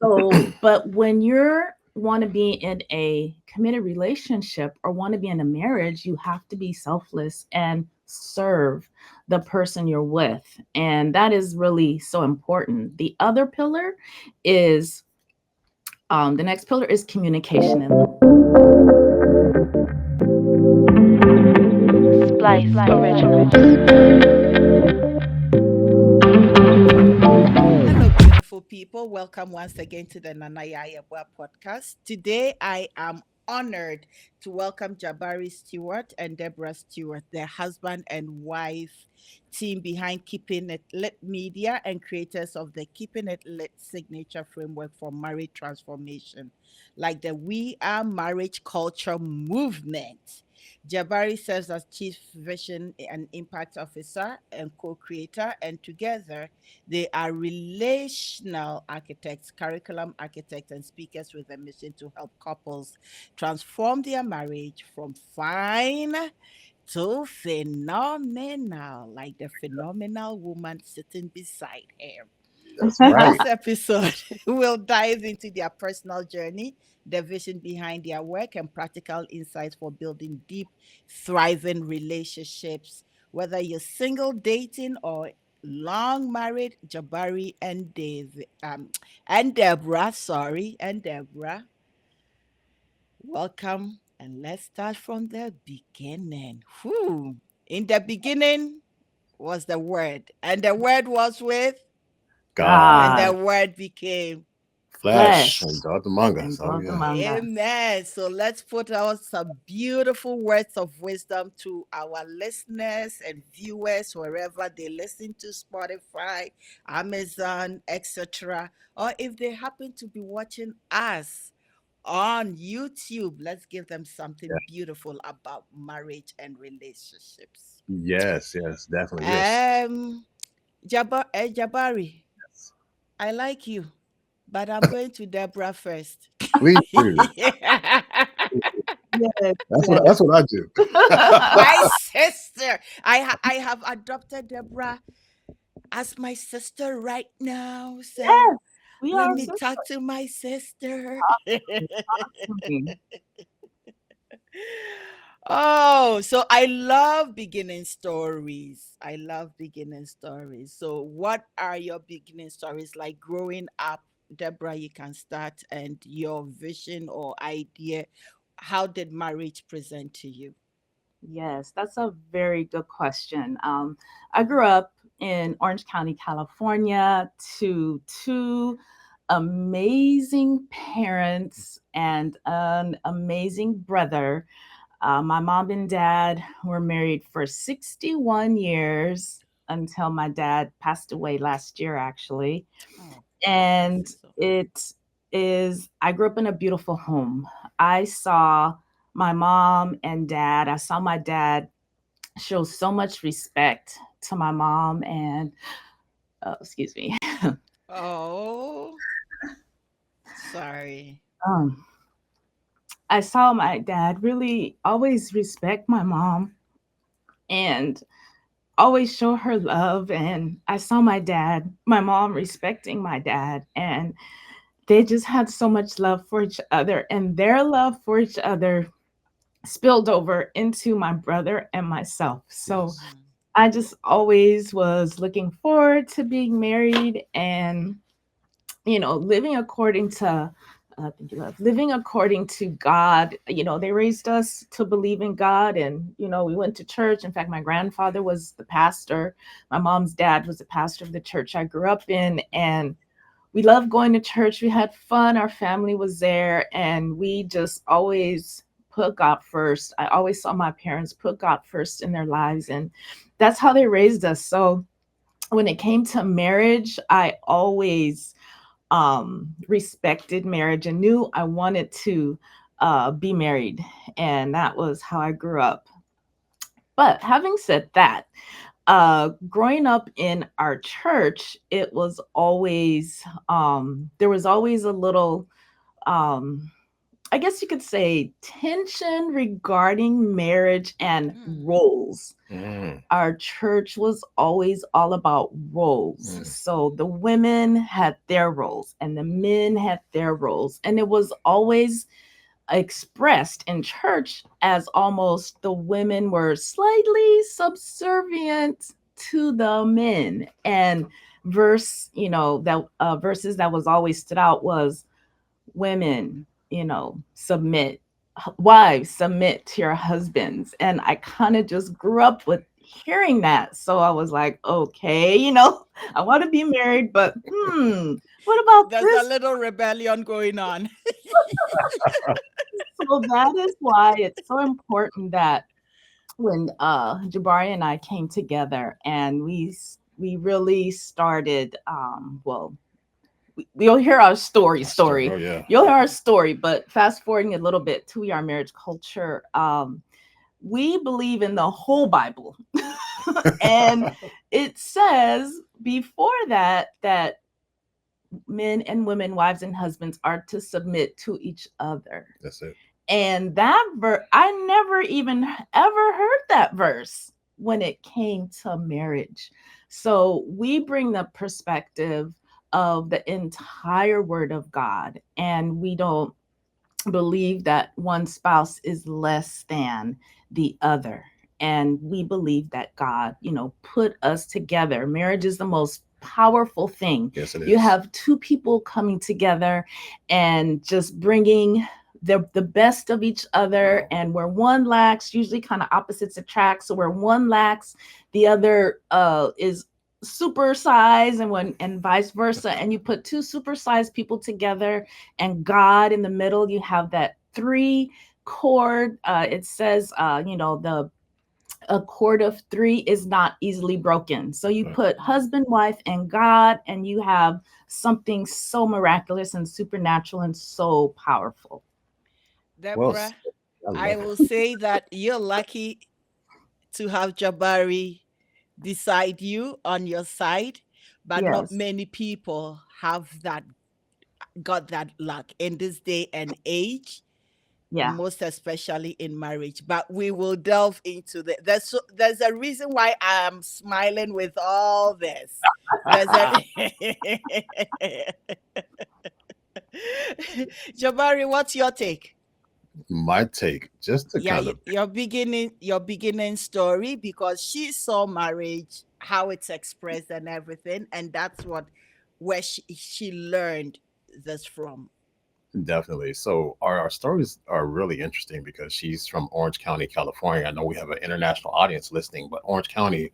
So, but when you're want to be in a committed relationship or want to be in a marriage, you have to be selfless and serve the person you're with. And that is really so important. The other pillar is the next pillar is communication and Splice Originals. Hello, beautiful people. Welcome once again to the Nana Yayabwa podcast. Today, I am honored to welcome Jabari Stewart and Debra Stewart, their husband and wife team behind Keeping It Lit Media and creators of the Keeping It Lit signature framework for marriage transformation, like the We Are Marriage Culture movement. Jabari serves as Chief Vision and Impact Officer and co creator, and together they are relational architects, curriculum architects, and speakers with a mission to help couples transform their marriage from fine to phenomenal, like the phenomenal woman sitting beside him. That's In right. this episode, we'll dive into their personal journey, the vision behind their work, and practical insights for building deep, thriving relationships. Whether you're single, dating, or long married, Jabari and and Deborah, welcome. And let's start from the beginning. Whew. In the beginning was the word, and the word was with and God, the God, word became. flesh, flesh, and dwelt among and us. Oh, dwelt yeah. among us. Amen. So let's put out some beautiful words of wisdom to our listeners and viewers wherever they listen to Spotify, Amazon, etc. Or if they happen to be watching us on YouTube, let's give them Yeah. something beautiful about marriage and relationships. Yes, yes, definitely. Yes. Um, Jabari, I like you, but I'm going to Deborah first. Please do. Yes, That's what yes. I do. My sister. I have adopted Deborah as my sister right now. So Yes, we let are me so talk to my sister. sorry. Oh, so I love beginning stories. I love beginning stories. So, what are your beginning stories like growing up? Deborah, you can start, and your vision or idea. How did marriage present to you? Yes, that's a very good question. I grew up in Orange County, California, to two amazing parents and an amazing brother. My mom and dad were married for 61 years until my dad passed away last year, actually. Oh, bless And his soul. I grew up in a beautiful home. I saw my mom and dad, I saw my dad show so much respect to my mom and, excuse me, Oh, sorry. um, I saw my dad really always respect my mom and always show her love. And I saw my mom respecting my dad. And they just had so much love for each other. And their love for each other spilled over into my brother and myself. So Yes. Mhm. I just always was looking forward to being married and, living according to, thank you, love, living according to God. They raised us to believe in God, and, we went to church. In fact, my grandfather was the pastor. My mom's dad was the pastor of the church I grew up in. And we loved going to church. We had fun. Our family was there, and we just always put God first. I always saw my parents put God first in their lives, and that's how they raised us. So when it came to marriage, I always respected marriage and knew I wanted to be married, and that was how I grew up. But having said that, growing up in our church, it was always there was always a little um I guess you could say, tension regarding marriage and Mm. roles. Mm, Our church was always all about roles. mm. So the women had their roles and the men had their roles. And it was always expressed in church as almost the women were slightly subservient to the men. And verses that was always stood out was, women, submit, wives, submit to your husbands. And I kind of just grew up with hearing that. So I was like, okay, I want to be married, but what about There's a this? little rebellion going on. So that is why it's so important that when Jabari and I came together and we really started, you'll hear our story. Oh yeah. You'll hear our story, but fast forwarding a little bit to our marriage culture, we believe in the whole Bible. And it says before that men and women, wives and husbands, are to submit to each other. That's it. And that I never even ever heard that verse when it came to marriage. So we bring the perspective of the entire word of God, and we don't believe that one spouse is less than the other. And we believe that God, put us together. Marriage is the most powerful thing. Yes, it You is. have two people coming together and just bringing the best of each other. And where one lacks, usually kind of opposites attract. So where one lacks, the other is supersize, and vice versa. And you put two supersized people together and God in the middle, you have that three chord. It says, the a chord of three is not easily broken. So you Right. put husband, wife, and God, and you have something so miraculous and supernatural and so powerful. Well, Deborah, I I love it. will say that you're lucky to have Jabari beside you on your side, but not Yes. many people have that got that luck in this day and age, Yeah. most especially in marriage. But we will delve into the there's a reason why I'm smiling with all this. There's a Jabari, what's your take? My take, just to Yeah, kind of your beginning story, because she saw marriage, how it's expressed and everything, and that's what where she learned this from. definitely. So our stories are really interesting because she's from Orange County, California. I know we have an international audience listening, but Orange County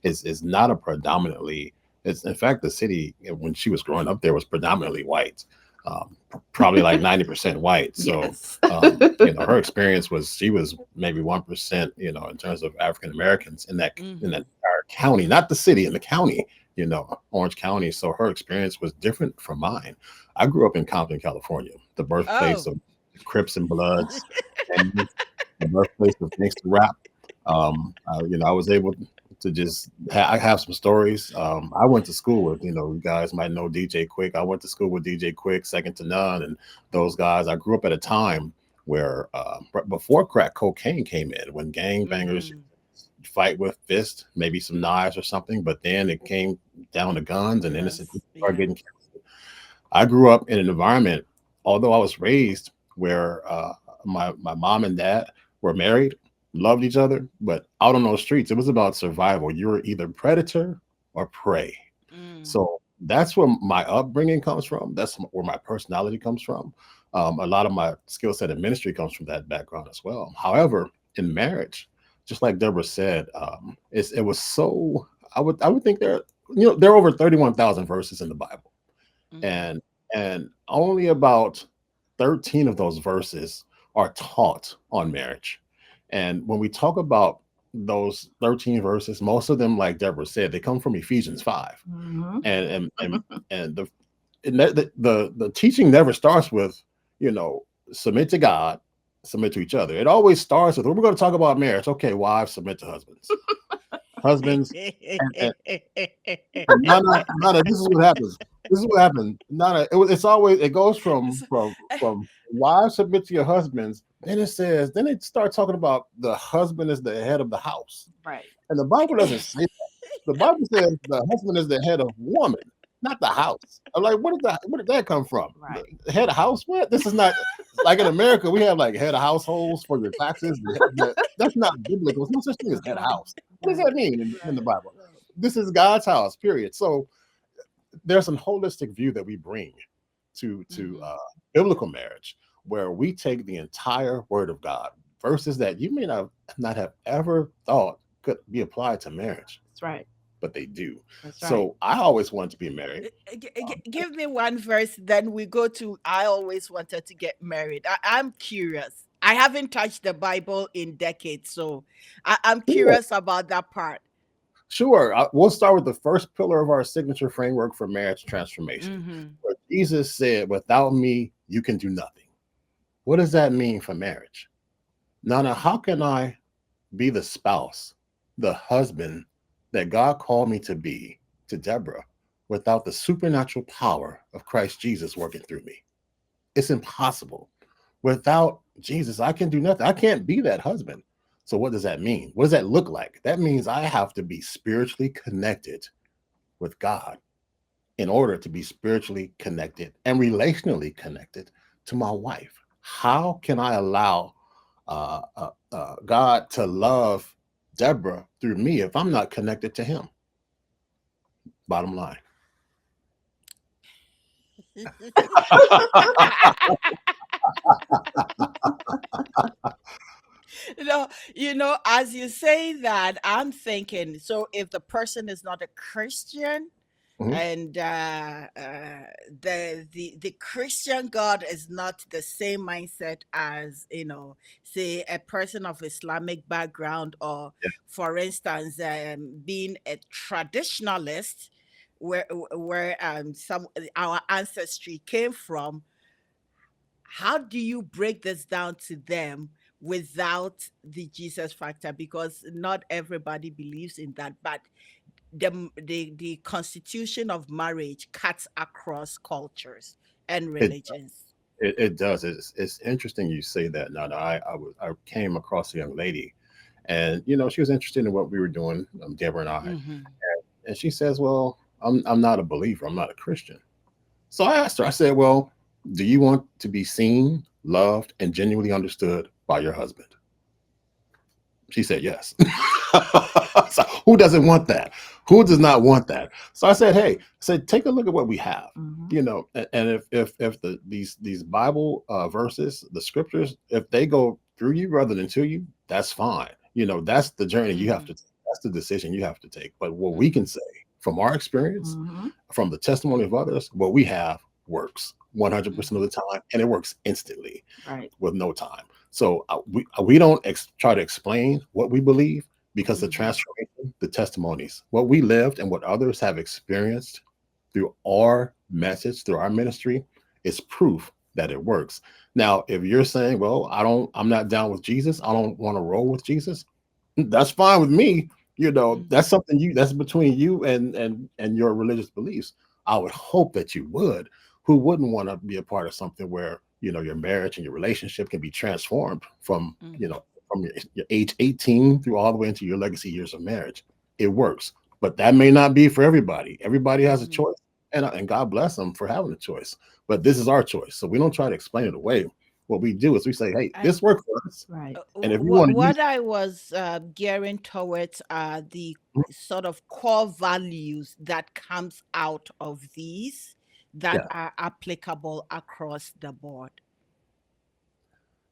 is not a predominantly. It's in fact the city when she was growing up there was predominantly white, probably like 90% white. So Yes. her experience was she was maybe 1%, in terms of African Americans in that Mhm. entire county, not the city, in the county, Orange County. So her experience was different from mine. I grew up in Compton, California, the birthplace Oh. of Crips and Bloods, and the birthplace of gangster rap. I was able to just I have some stories. I went to school with, you guys might know DJ Quick. I went to school with DJ Quick, second to none, and those guys. I grew up at a time where before crack cocaine came in, when gangbangers Mhm. fight with fists, maybe some knives or something, but then it came down to guns and innocent Yes. people started Yeah. getting killed. I grew up in an environment, although I was raised where my mom and dad were married, loved each other, but out on those streets, it was about survival. You were either predator or prey. Mm. So that's where my upbringing comes from. That's where my personality comes from. A lot of my skill set in ministry comes from that background as well. However, in marriage, just like Deborah said, it was so. I would think there are over 31,000 verses in the Bible, Mhm. and only about 13 of those verses are taught on marriage. And when we talk about those 13 verses, most of them, like Deborah said, they come from Ephesians 5. Mhm. And and the the teaching never starts with, you know, submit to God, submit to each other. It always starts with, we're going to talk about marriage. Okay, wives, submit to husbands. husbands. And Nana, this is what happens. This is what happened. Nana, it's always it goes from wives submit to your husbands. Then it says, then it starts talking about the husband is the head of the house, Right. and the Bible doesn't say that. The Bible says the husband is the head of woman, not the house. I'm like, where did that come from? Right. The head of house? What? This is not like in America. We have like head of households for your taxes. That's not biblical. There's no such thing as head of house. What does Right. that mean in the Bible? This is God's house, period. So there's a holistic view that we bring to biblical marriage, where we take the entire Word of God, verses that you may not have ever thought could be applied to marriage, That's right. but they do. That's right. So I always wanted to be married. Give me one verse, then we go to I always wanted to get married. I'm curious. I haven't touched the Bible in decades, so I'm Sure, curious about that part. sure. We'll start with the first pillar of our signature framework for marriage transformation, Mm-hmm. where Jesus said, "Without me, you can do nothing." What does that mean for marriage? Nana, how can I be the spouse, the husband that God called me to be to Deborah without the supernatural power of Christ Jesus working through me? It's impossible. Without Jesus, I can do nothing. I can't be that husband. So, what does that mean? What does that look like? That means I have to be spiritually connected with God in order to be spiritually connected and relationally connected to my wife. How can I allow God to love Deborah through me if I'm not connected to Him? Bottom line. As you say that, I'm thinking, so if the person is not a Christian, Mhm. and the Christian God is not the same mindset as, say, a person of Islamic background, or Yeah. for instance, being a traditionalist, where some our ancestry came from. How do you break this down to them without the Jesus factor? Because not everybody believes in that, but the constitution of marriage cuts across cultures and It, religions. it does. It's interesting you say that. Now, I came across a young lady, and she was interested in what we were doing, Deborah and I, Hmm. and she says, "Well, I'm not a believer. I'm not a Christian." So I asked her. I said, "Well, do you want to be seen, loved, and genuinely understood by your husband?" She said yes. So who doesn't want that? Who does not want that? So I said, hey, take a look at what we have. Mm-hmm. And if these Bible verses, the scriptures, if they go through you rather than to you, that's fine. That's the journey you have Hmm. to take. That's the decision you have to take. But what we can say from our experience, Mm-hmm. from the testimony of others, what we have works 100% of Hmm. the time, and it works instantly Right. with no time. So we don't try to explain what we believe, because the Hmm. transformation, the testimonies, what we lived and what others have experienced through our message, through our ministry, is proof that it works. Now, if you're saying, well, I'm not down with Jesus, I don't want to roll with Jesus, that's fine with me. That's something that's between you and your religious beliefs. I would hope that you would. Who wouldn't want to be a part of something where your marriage and your relationship can be transformed from Hmm. your age 18 through all the way into your legacy years of marriage? It works, but that may not be for everybody. Everybody has a Hmm. choice, and God bless them for having a choice. But this is our choice, so we don't try to explain it away. What we do is we say, hey, I, this worked for us, Right. and if you want to use what I was gearing towards are the sort of core values that comes out of these that yeah. are applicable across the board.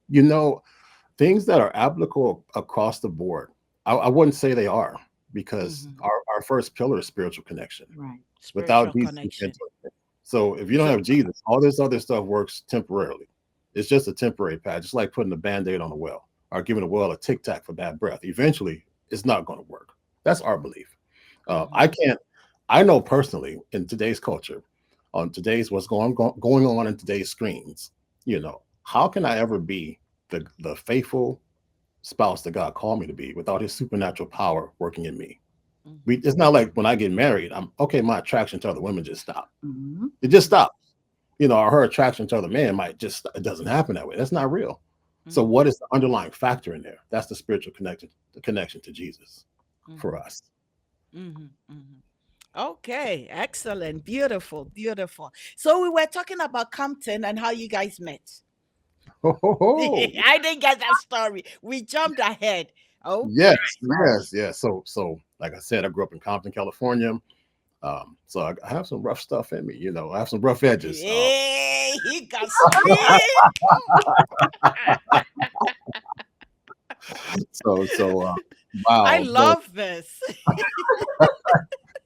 you know Things that are applicable across the board, I wouldn't say they are, because Hmm. our first pillar is spiritual connection. Right. Spiritual Without Jesus, you can't connection. do it. So if you don't So, have Jesus, all this other stuff works temporarily. It's just a temporary patch, just like putting a band-aid on a well or giving a well a tic tac for bad breath. Eventually, it's not going to work. That's our belief. I mhm. can't. I know personally in today's culture, on today's what's going on in today's screens. How can I ever be the faithful spouse that God called me to be without His supernatural power working in me? Mhm. It's not like when I get married, I'm okay. My attraction to other women just stop. Mhm. It just stops. Or her attraction to other men might just, it doesn't happen that way. That's not real. So Mhm. what is the underlying factor in there? That's the spiritual connection, the connection to Jesus for Mhm. us. Mhm. Mhm. Okay, excellent, beautiful, beautiful. So we were talking about Compton and how you guys met. Ho, ho, ho. I didn't get that story. We jumped ahead. Yes, Okay. yes, yes. So like I said, I grew up in Compton, California. So I have some rough stuff in me. I have some rough edges. Hey, he got sweet. So I wow. So love this.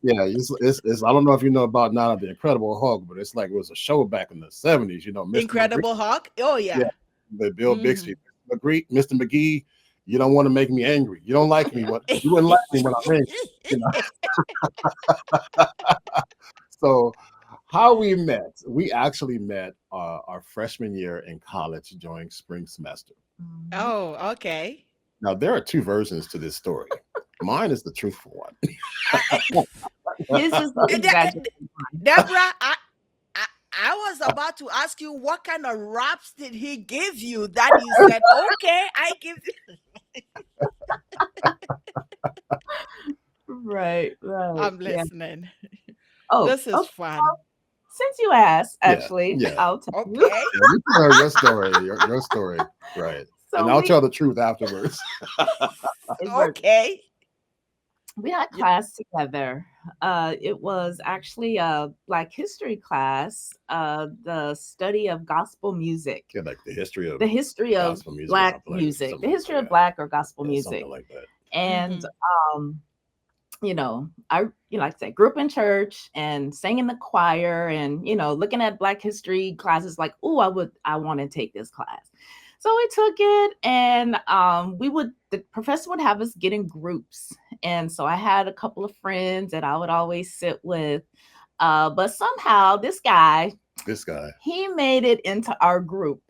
yeah, it's I don't know if you know about now the Incredible Hulk, but it's like it was a show back in the '70s. Mr. McGree. Incredible Hawk. Oh Yeah, yeah. the Bill Mm-hmm. Bixby, Mr. McGee. You don't want to make me angry. You don't like me. What you wouldn't like me when I'm angry. You know. So how we met? We actually met our freshman year in college during spring semester. Mhm. Oh, okay. Now there are two versions to this story. Mine is the truthful one. I, His is the De- exaggerated one. Deborah, I, I was about to ask you what kind of raps did he give you that you said, okay, I give you. Right, right. I'm Yeah. listening. Oh, This is okay. fun. Since you asked, Yeah, actually, yeah. I'll tell you. Okay. Yeah, you tell your story, your story, right? And So I'll we tell the truth afterwards. it worked. Okay. We had Yeah. class together. It was actually a Black History class, the study of gospel music, Yeah, like the history of the history of gospel music or Black something like music, the something like history that. of Black or gospel Yeah, something music. like that. And Mm-hmm. um, I like I said, grew up in church and sang in the choir and looking at Black history classes like, oh, I want to take this class. So we took it and the professor would have us get in groups. And so I had a couple of friends that I would always sit with. But somehow this guy, This guy. he made it into our group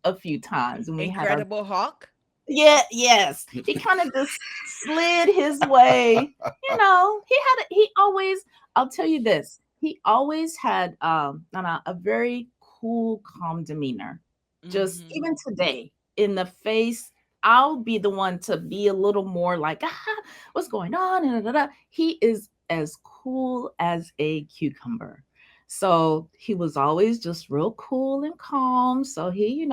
a few times when we had our Incredible Hawk. yeah, yes. He kind of just slid his way. He always, I'll tell you this, he always had a very cool, calm demeanor. Just Mm-hmm. even today, in the face, I'll be the one to be a little more like, what's going on? And da, da, da. He is as cool as a cucumber. So he was always just real cool and calm. So he,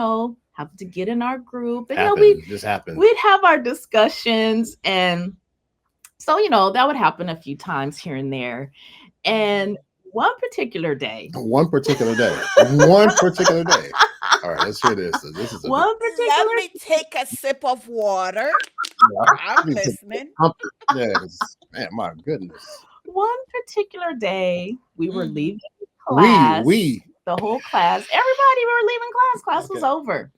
have to get in our group. And Happened. This happened. we'd have our discussions. And so, that would happen a few times here and there. Mm-hmm. And one particular day, One particular day. One particular day. All right, let's hear this. So this is a one particular Let me take a sip of water. yeah, I'm I need to take listening. comfort. Yeah, 'cause, man, my goodness. one particular day, we were Mm-hmm. leaving We class, we the whole class, everybody, we were leaving class. Class was okay. over.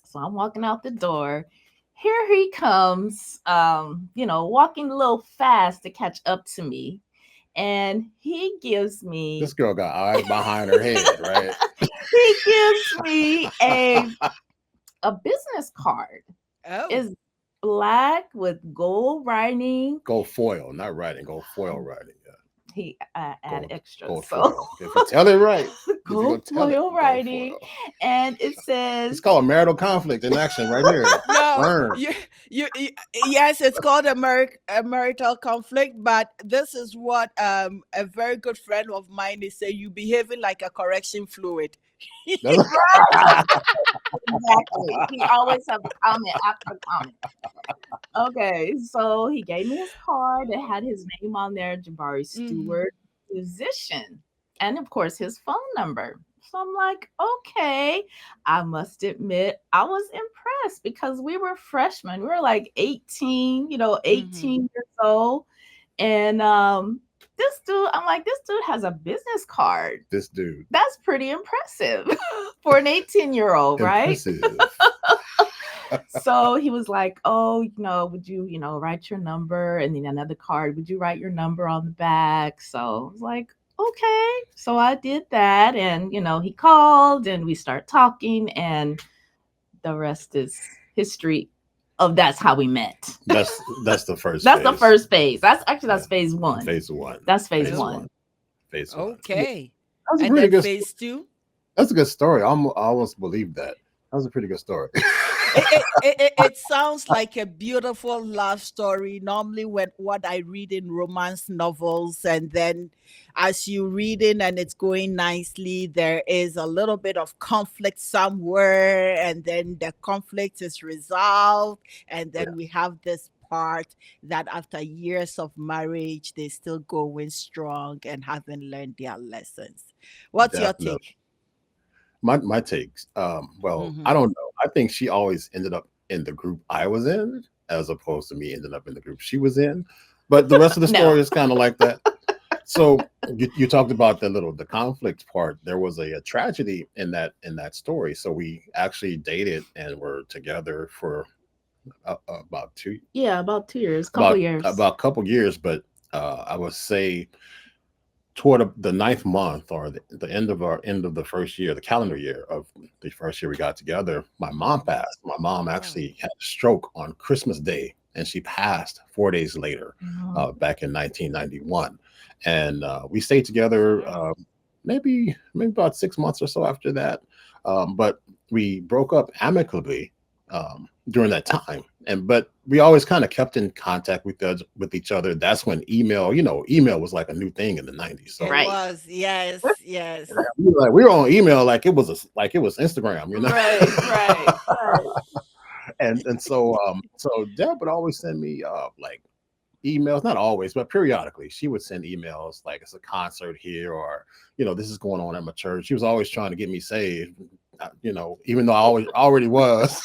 So I'm walking out the door. Here he comes, walking a little fast to catch up to me. And he gives This me girl got eyes behind her head, right? he gives me a business card. Oh. It's black with gold writing. Gold foil, not writing. Gold foil writing. Yeah, He add gold extra. gold So foil. If you tell it right, if you're gonna gold tell it, foil gold writing. foil. And it It's says called marital conflict in action right here. No, Burn. yes, it's called a marital conflict, but this is what a very good friend of mine is saying. You behaving like a correction fluid. exactly. He always have a comment after the comment. Okay, so he gave me his card. It had his name on there, Jabari Mm-hmm. Steward, musician, and of course his phone number. So I'm like, okay. I must admit, I was impressed because we were freshmen. We were like 18, Mm-hmm. 18 years old. And I'm like, this dude has a business card. This dude, That's pretty impressive for an 18-year-old, right? impressive. So he was like, "Oh, would you, write your number and then another card? Would you write your number on the back?" So I was like, "Okay." So I did that, and he called, and we start talking, and the rest is history. of that's how we met. That's the first That's the phase. first phase. That's actually Yeah, that's phase one. phase one. That's phase Phase Oh, one. one. Phase one. Yeah, okay. that's a And pretty then good. phase two. That's a good story. I almost believed that. That was a pretty good story. It sounds like a beautiful love story. Normally, when what I read in romance novels, and then as you reading and it's going nicely, there is a little bit of conflict somewhere, and then the conflict is resolved, and Yeah, then we have this part that after years of marriage, they still going strong and haven't learned their lessons. What's your definitely. take? My takes. Well, I Mm-hmm. don't know. I think she always ended up in the group I was in, as opposed to me ending up in the group she was in. But the rest of the No. story is kind of like that. So you talked about the conflict part. There was a tragedy in that story. So we actually dated and were together for about Yeah, about 2 years, couple years. about a couple years. But I would say toward the ninth month or the end of the first year, the calendar year of the first year we got together, my mom Mm-hmm. passed. My mom Oh. actually had a stroke on Christmas Day, and she passed 4 days later, Oh, back in 1991. And we stayed together, Wow. maybe about 6 months or so after that. But we broke up amicably during that time. And but we always kind of kept in contact with each other. That's when email was like a new thing in the 90s. So It right. was, yes, yes. we were on email like it was Instagram, Right, right, right. and so Deb would always send me like emails, not always, but periodically. She would send emails like it's a concert here, or this is going on at my church. She was always trying to get me saved, even though I already was.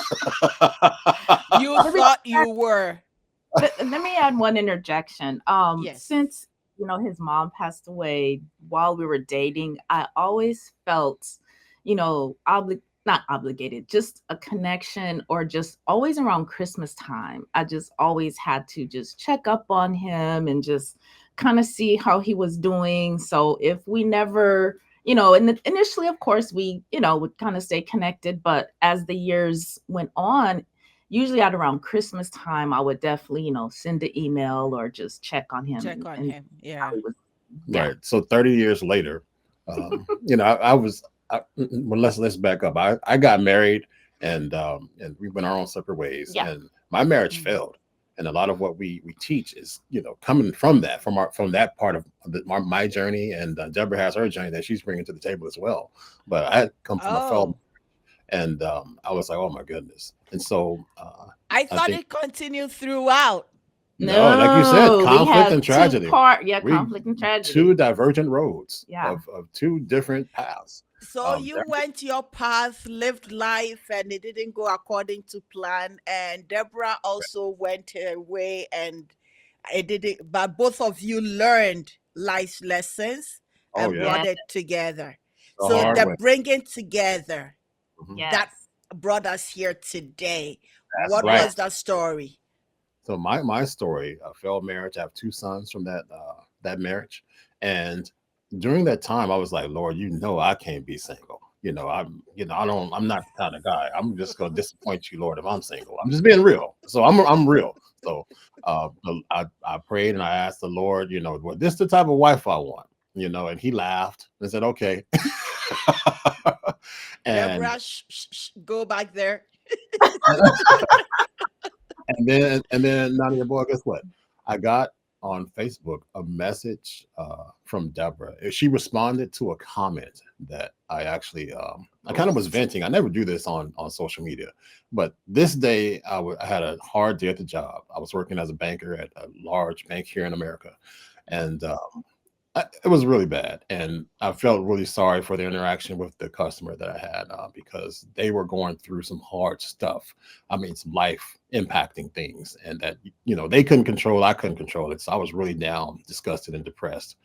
You Let me thought you were. let me add one interjection. Yes. Since his mom passed away while we were dating, I always felt, not obligated, just a connection, or just always around Christmas time. I just always had to just check up on him and just kind of see how he was doing. So if we never, and initially, of course, we, would kind of stay connected, but as the years went on, usually at around Christmas time, I would definitely, send an email or just check on him Check and, on and him. how Yeah. he was. Yeah. Right. So 30 years later, I was. Well, let's back up. I got married, and we went our own separate ways, Yeah. and my marriage Mhm. failed. And a lot of what we teach is coming from that from that part of my journey, and Deborah has her journey that she's bringing to the table as well. But I had come from a failed, Oh, and I was like, oh my goodness. And so I I thought think it continued throughout. no, like you said, No, we conflict have and two tragedy. part, yeah, We conflict and two tragedy. divergent roads Yeah. of two different paths. So you Deborah, went your path, lived life, and it didn't go according to plan. And Deborah also went her way, and it didn't. But both of you learned life lessons oh and yeah, brought Yeah. it together. the So hard Yeah. the way. bringing together Mhm. that Yes. brought us here today. That's What right. was Yes. that story? So my story, a failed marriage. I have two sons from that marriage, and during that time, I was like, Lord, I can't be single. I'm not the kind of guy. I'm just gonna disappoint you, Lord, if I'm single. I'm just being real. So I'm real. So I prayed and I asked the Lord, well, this is the type of wife I want, and He laughed and said, okay. and Deborah, go back there. and then Nadia boy, guess what? I got on Facebook a message from Deborah. She responded to a comment that I actually I kind of was venting. I never do this on social media, but this day I had a hard day at the job. I was working as a banker at a large bank here in America, and it was really bad, and I felt really sorry for the interaction with the customer that I had because they were going through some hard stuff. I mean, some life impacting things, and that they couldn't control. I couldn't control it, so I was really down, disgusted, and depressed.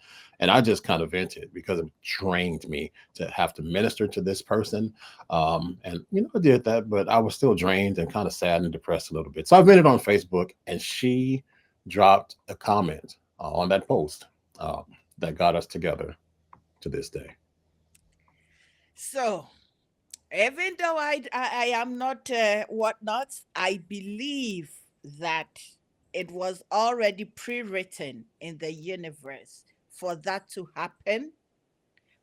And I just kind of vented because it drained me to have to minister to this person. And I did that, but I was still drained and kind of sad and depressed a little bit. So I vented on Facebook, and she dropped a comment on that post. That got us together to this day. So Even though I am not whatnot, I believe that it was already pre-written in the universe for that to happen,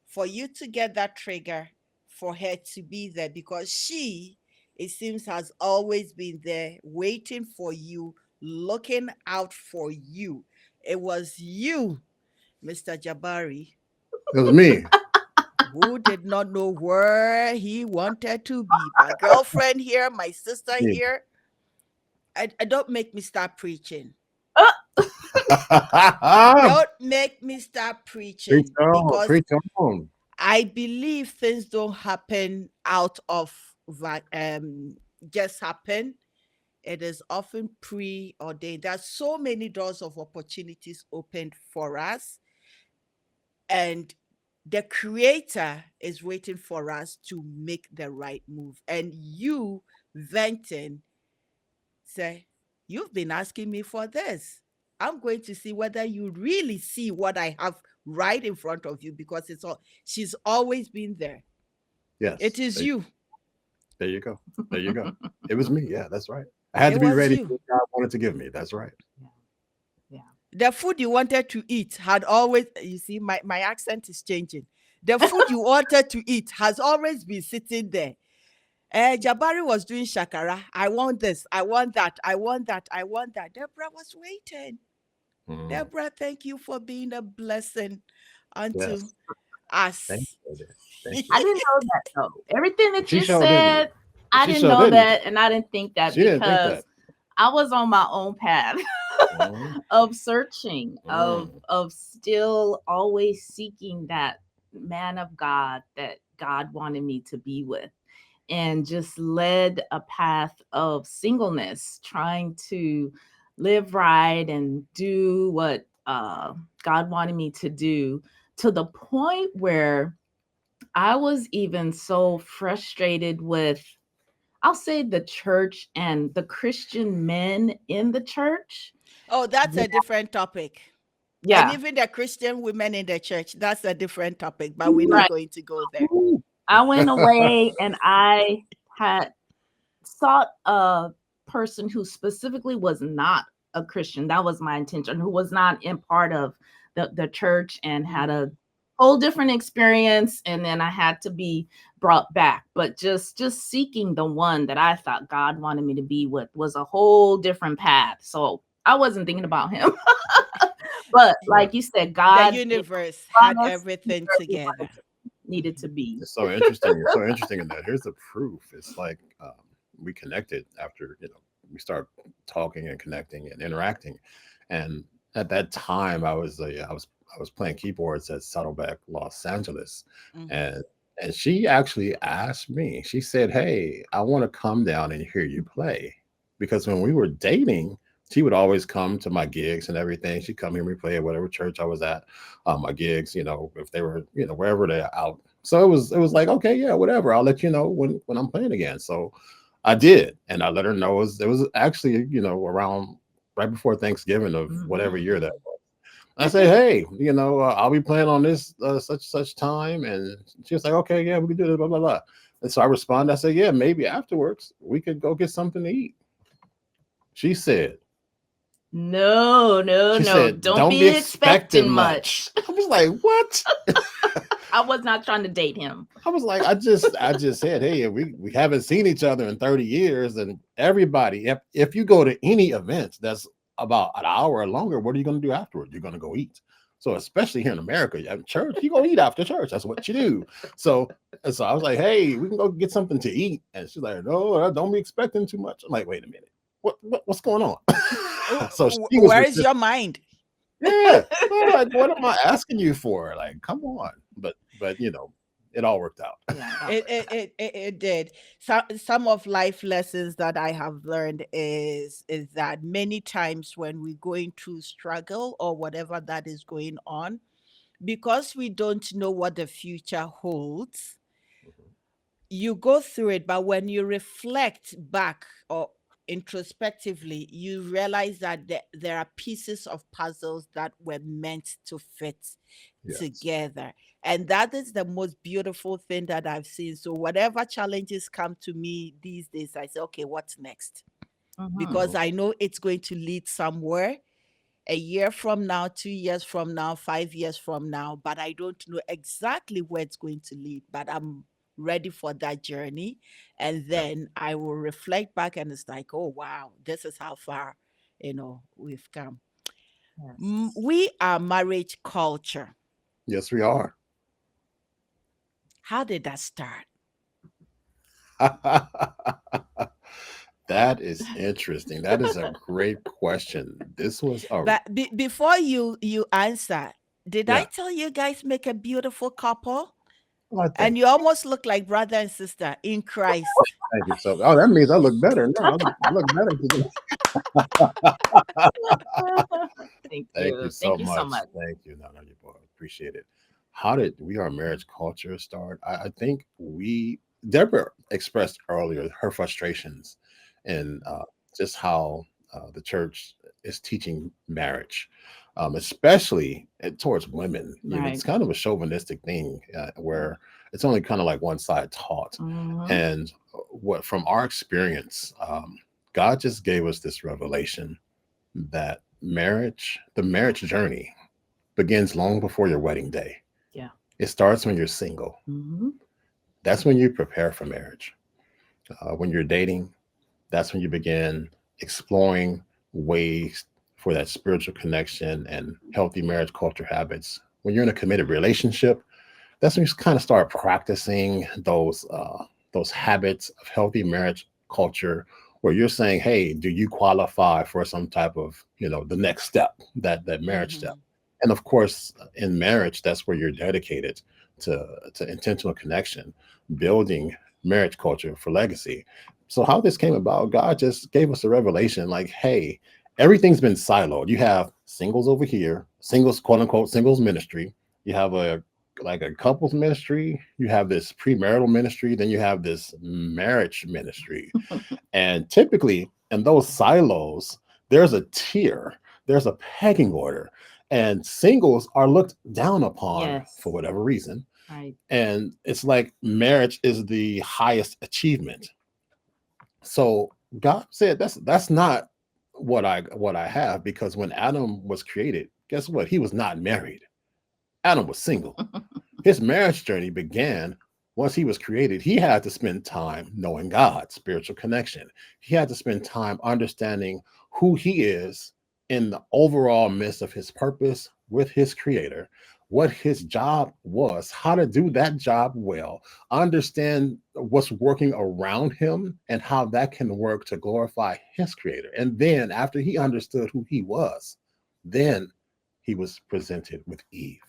for you to get that trigger, for her to be there, because she, it seems, has always been there waiting for you, looking out for you. It was you, Mr. Jabari, It was me. who did not know where he wanted to be. My girlfriend here, my sister Me. here. I don't make me start preaching. Don't make me start Preach preaching, on, because preach on. I believe things don't happen out of just happen. It is often preordained. There's so many doors of opportunities opened for us, and the creator is waiting for us to make the right move. And you, venting, say, you've been asking me for this. I'm going to see whether you really see what I have right in front of you, because it's all, she's always been there. It Yes. is you. There you go. There you go. It was me. Yeah, that's right. I had It to be was ready you. for what God wanted to give me. That's right. Yeah. Yeah. The food you wanted to eat had always, you see, my accent is changing. The food you wanted to eat has always been sitting there. Jabari was doing shakara. I want this. I want that. I want that. I want that. Deborah was waiting. Mhm. Deborah, thank you for being a blessing unto Yes. Thank us. you. Lady. Thank you. I didn't know that though. Everything that She you sure didn't. said, I She didn't sure know didn't. that, and I didn't think that She didn't think that. because I was on my own path Mhm. of searching, Mm. of still always seeking that man of God that God wanted me to be with, and just led a path of singleness, trying to live right and do what God wanted me to do, to the point where I was even so frustrated with, I'll say, the church and the Christian men in the church. Oh, that's Yeah. a different topic. And Yeah. even the Christian women in the church, that's a different topic, but we're not Right. going to go there. Ooh. I went away and I had sought a person who specifically was not a Christian. That was my intention, who was not in part of the church and had a whole different experience. And then I had to be brought back. But just seeking the one that I thought God wanted me to be with was a whole different path. So I wasn't thinking about him. But Right. like you said, The God, universe had brought us everything where we together. needed to Mhm. be. It's so interesting. It's so interesting in that. Here's the proof. It's like we connected after we start talking and connecting and interacting, and at that time I was playing keyboards at Saddleback, Los Angeles, Mhm. and she actually asked me. She said, "Hey, I want to come down and hear you play," because when we were dating, she would always come to my gigs and everything. She'd come hear me play at whatever church I was at, my gigs, if they were, wherever they're out. So it was like, okay, yeah, whatever. I'll let you know when I'm playing again. So I did, and I let her know it was actually, around right before Thanksgiving of whatever Mhm. year that Mhm. was. I say, hey, I'll be playing on this such time, and she was like, okay, yeah, we can do this, blah blah blah. And so I responded. I said, yeah, maybe afterwards we could go get something to eat. She said, No, no, she no. said, Don't don't be be expecting expecting much. much. I was like, what? I was not trying to date him. I was like, I just said, hey, we haven't seen each other in 30 years, and everybody, if you go to any event that's about an hour or longer, what are you going to do afterwards? You're going to go eat. So especially here in America, at church, you go eat after church. That's what you do. So so I was like, hey, we can go get something to eat, and she's like, no, don't be expecting too much. I'm like, wait a minute, what's going on? So she was Where is resisting. your mind? Yeah, I'm like, what am I asking you for? Like, come on. But it all worked out. Yeah, that It worked it, it it it did. Some of life lessons that I have learned is that many times when we're going through struggle or whatever that is going on, because we don't know what the future holds, you go through it, but when you reflect back, or introspectively, you realize that there are pieces of puzzles that were meant to fit Yes. together. And that is the most beautiful thing that I've seen. So, whatever challenges come to me these days, I say, okay, what's next? Mhm. Because Mhm. I know it's going to lead somewhere a year from now, 2 years from now, 5 years from now, but I don't know exactly where it's going to lead. But I'm ready for that journey. And Yeah. then I will reflect back and it's like, oh, wow, this is how far, we've come. Yes. We are marriage culture. Yes, we are. How did that start? That is interesting. That is a great question. This was a But before you answer, did I yeah. tell you guys make a beautiful couple? Well, I And think. you almost look like brother and sister in Christ. Thank you so. Oh, that means I look better now. I look better today. Thank Thank you you. so Thank you so much. much. Thank you. No, no, you both appreciate it. How did we our marriage culture start? I think we Deborah expressed earlier her frustrations and just how the church is teaching marriage, especially towards women. You know, it's Right. kind of a chauvinistic thing where it's only kind of like one side taught. Mhm. And what from our experience, God just gave us this revelation that the marriage journey begins long before your wedding day. Yeah. It starts when you're single. Mhm. That's when you prepare for marriage. When you're dating, that's when you begin exploring ways for that spiritual connection and healthy marriage culture habits. When you're in a committed relationship, that's when you kind of start practicing those habits of healthy marriage culture where you're saying, hey, do you qualify for some type of, the next step, that marriage step? Hmm. And of course, in marriage, that's where you're dedicated to intentional connection, building marriage culture for legacy. So how this came about, God just gave us a revelation like, hey, everything's been siloed. You have singles over here, singles, quote unquote, singles ministry. You have a like a couples ministry, you have this premarital ministry, then you have this marriage ministry. And typically in those silos, there's a tier, there's a pecking order, and singles are looked down upon for Yes. whatever reason. Right. And it's like marriage is the highest achievement. So God said that's not what I have, because when Adam was created, guess what? He was not married. Adam was single. His marriage journey began once he was created. He had to spend time knowing God, spiritual connection. He had to spend time understanding who he is in the overall midst of his purpose with his creator, what his job was, how to do that job well, understand what's working around him and how that can work to glorify his creator. And then after he understood who he was, then he was presented with Eve.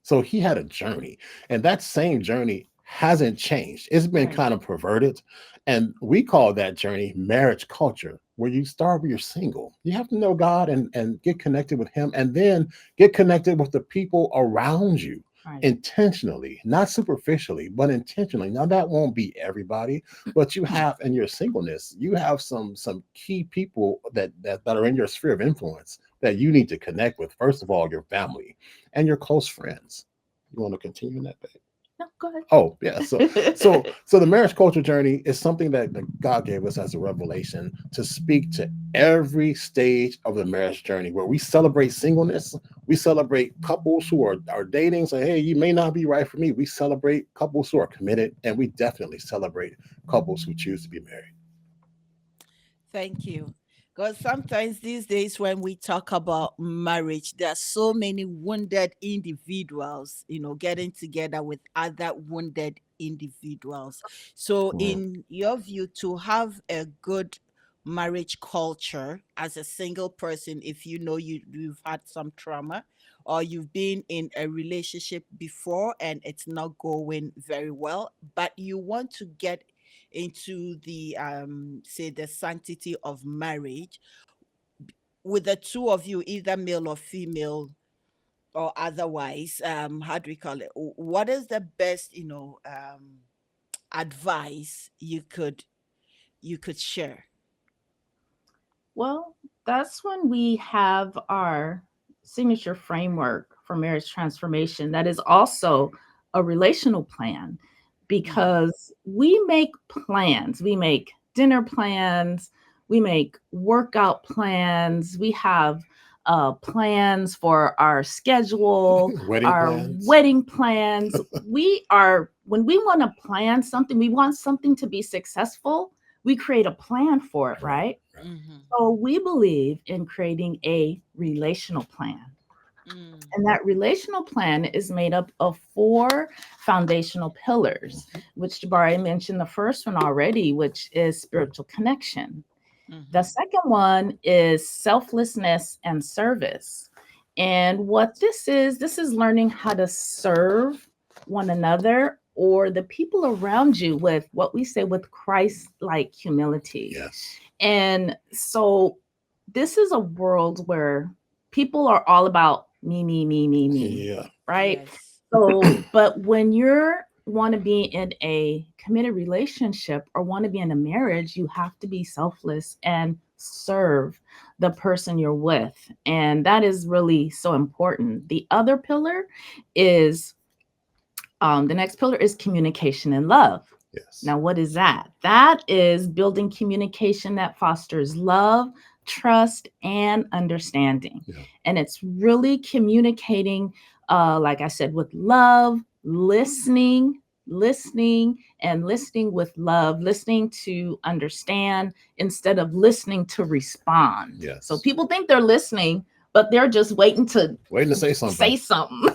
So he had a journey, and that same journey hasn't changed. It's been Right. kind of perverted, and we call that journey marriage culture, where you start when you're single. You have to know God and get connected with Him, and then get connected with the people around you Right. intentionally, not superficially, but intentionally. Now that won't be everybody, but you have in your singleness, you have some key people that are in your sphere of influence that you need to connect with. First of all, your family and your close friends. You want to continue in that, babe? No, go Oh, yeah. So ahead. so the marriage culture journey is something that God gave us as a revelation to speak to every stage of the marriage journey, where we celebrate singleness, we celebrate couples who are dating, say, hey, you may not be right for me. We celebrate couples who are committed, and we definitely celebrate couples who choose to be married. Thank you. Because sometimes these days, when we talk about marriage, there are so many wounded individuals, getting together with other wounded individuals. So, Mhm. in your view, to have a good marriage culture as a single person, if you know you've had some trauma, or you've been in a relationship before and it's not going very well, but you want to get into the say the sanctity of marriage with the two of you, either male or female or otherwise, how do we call it, what is the best advice you could share? Well, that's when we have our signature framework for marriage transformation that is also a relational plan, Mhm. because we make plans. We make dinner plans, we make workout plans, we have plans for our schedule, Wedding our plans. wedding plans. We are, when we want to plan something, we want something to be successful, we create a plan for it, Right. right? Right. Mhm. So we believe in creating a relational plan. Mm. And that relational plan is made up of four foundational pillars, Mhm. which Jabari mentioned the first one already, which is spiritual connection. The Mhm. second one is selflessness and service. And what this is learning how to serve one another or the people around you with what we say with Christ like humility. Yes. And so this is a world where people are all about me, Yeah. right? Yes. So, but when you're want to be in a committed relationship or want to be in a marriage, you have to be selfless and serve the person you're with. And that is really so important. The other pillar is the next pillar is communication and love. Yes. Now, what is that? That is building communication that fosters love, trust, and understanding. Yeah. And it's really communicating, like I said, with love, listening, and listening with love, listening to understand instead of listening to respond. So Yes. people think they're listening, but they're just waiting to Waiting to say something. say something.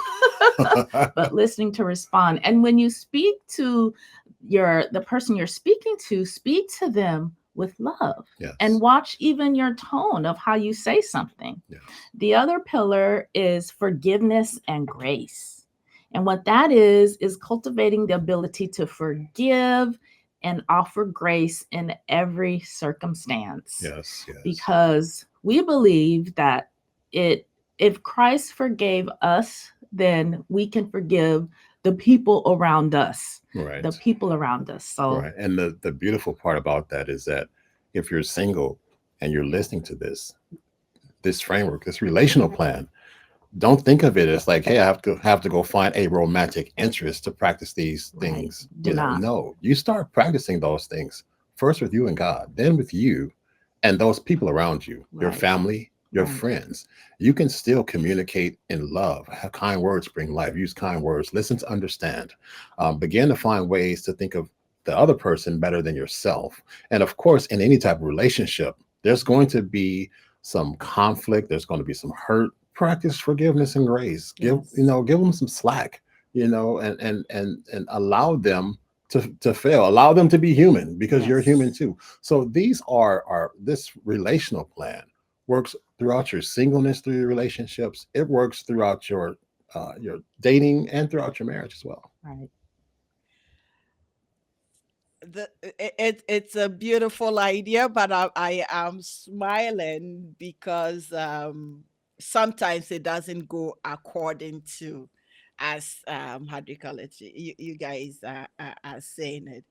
But listening to respond. And when you speak to the person you're speak to them with love and Yes. watch even your tone of how you say something. Yes. The other pillar is forgiveness and grace. And what that is cultivating the ability to forgive and offer grace in every circumstance, Yes. Yes. because we believe that it if Christ forgave us, then we can forgive the people around us, the Right. people around us. So, Right. And the beautiful part about that is that if you're single and you're listening to this framework, this relational plan, don't think of it as like, hey, I have to go find a romantic interest to practice these right, things. do not. No, you start practicing those things first with you and God, then with you and those people around you, your Right, family, your right. friends. You can still communicate in love. Have kind words bring life. Use kind words. Listen to understand. Begin to find ways to think of the other person better than yourself. And of course, in any type of relationship, there's going to be some conflict. There's going to be some hurt. Practice forgiveness and grace. Yes. Give them some slack. And allow them to fail. Allow them to be human because you're human Yes. too. So these are this relational plan works throughout your singleness, through your relationships. It works throughout your dating and throughout your marriage as well. Right. It's a beautiful idea, but I am smiling because sometimes it doesn't go according to as how do you call it? You guys are saying it.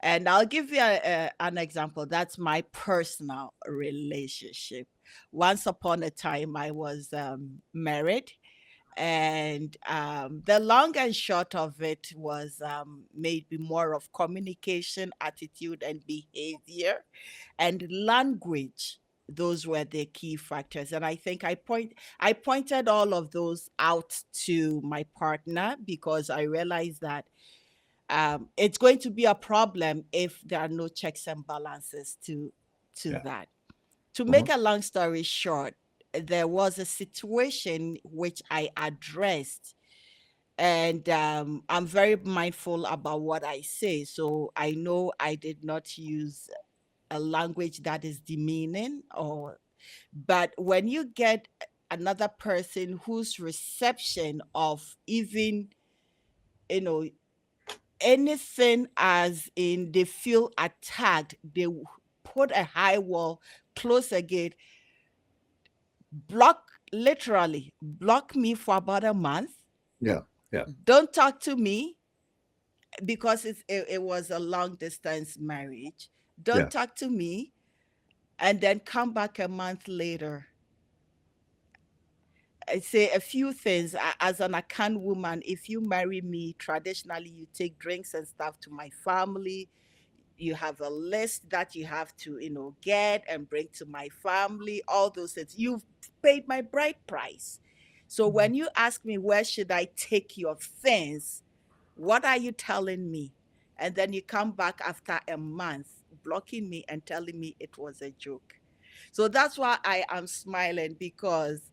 And I'll give you an example. That's my personal relationship. Once upon a time, I was married, and the long and short of it was maybe more of communication, attitude, and behavior, and language. Those were the key factors, and I think I pointed all of those out to my partner because I realized that it's going to be a problem if there are no checks and balances to Yeah. that. To Mhm. make a long story short, there was a situation which I addressed, and I'm very mindful about what I say. So I know I did not use a language that is demeaning, or but when you get another person whose reception of even you know anything as in they feel attacked, they put a high wall, close a gate, block, literally block me for about a month. Yeah. Yeah. Don't talk to me because it was a long distance marriage. Yeah. Don't talk to me. and then come back a month later. I say a few things. As an Akan woman, if you marry me, traditionally you take drinks and stuff to my family. You have a list that you have to, get and bring to my family, all those things. You've paid my bride price. So when you ask me, where should I take your things? What are you telling me? And then you come back after a month, blocking me and telling me it was a joke. So that's why I am smiling, because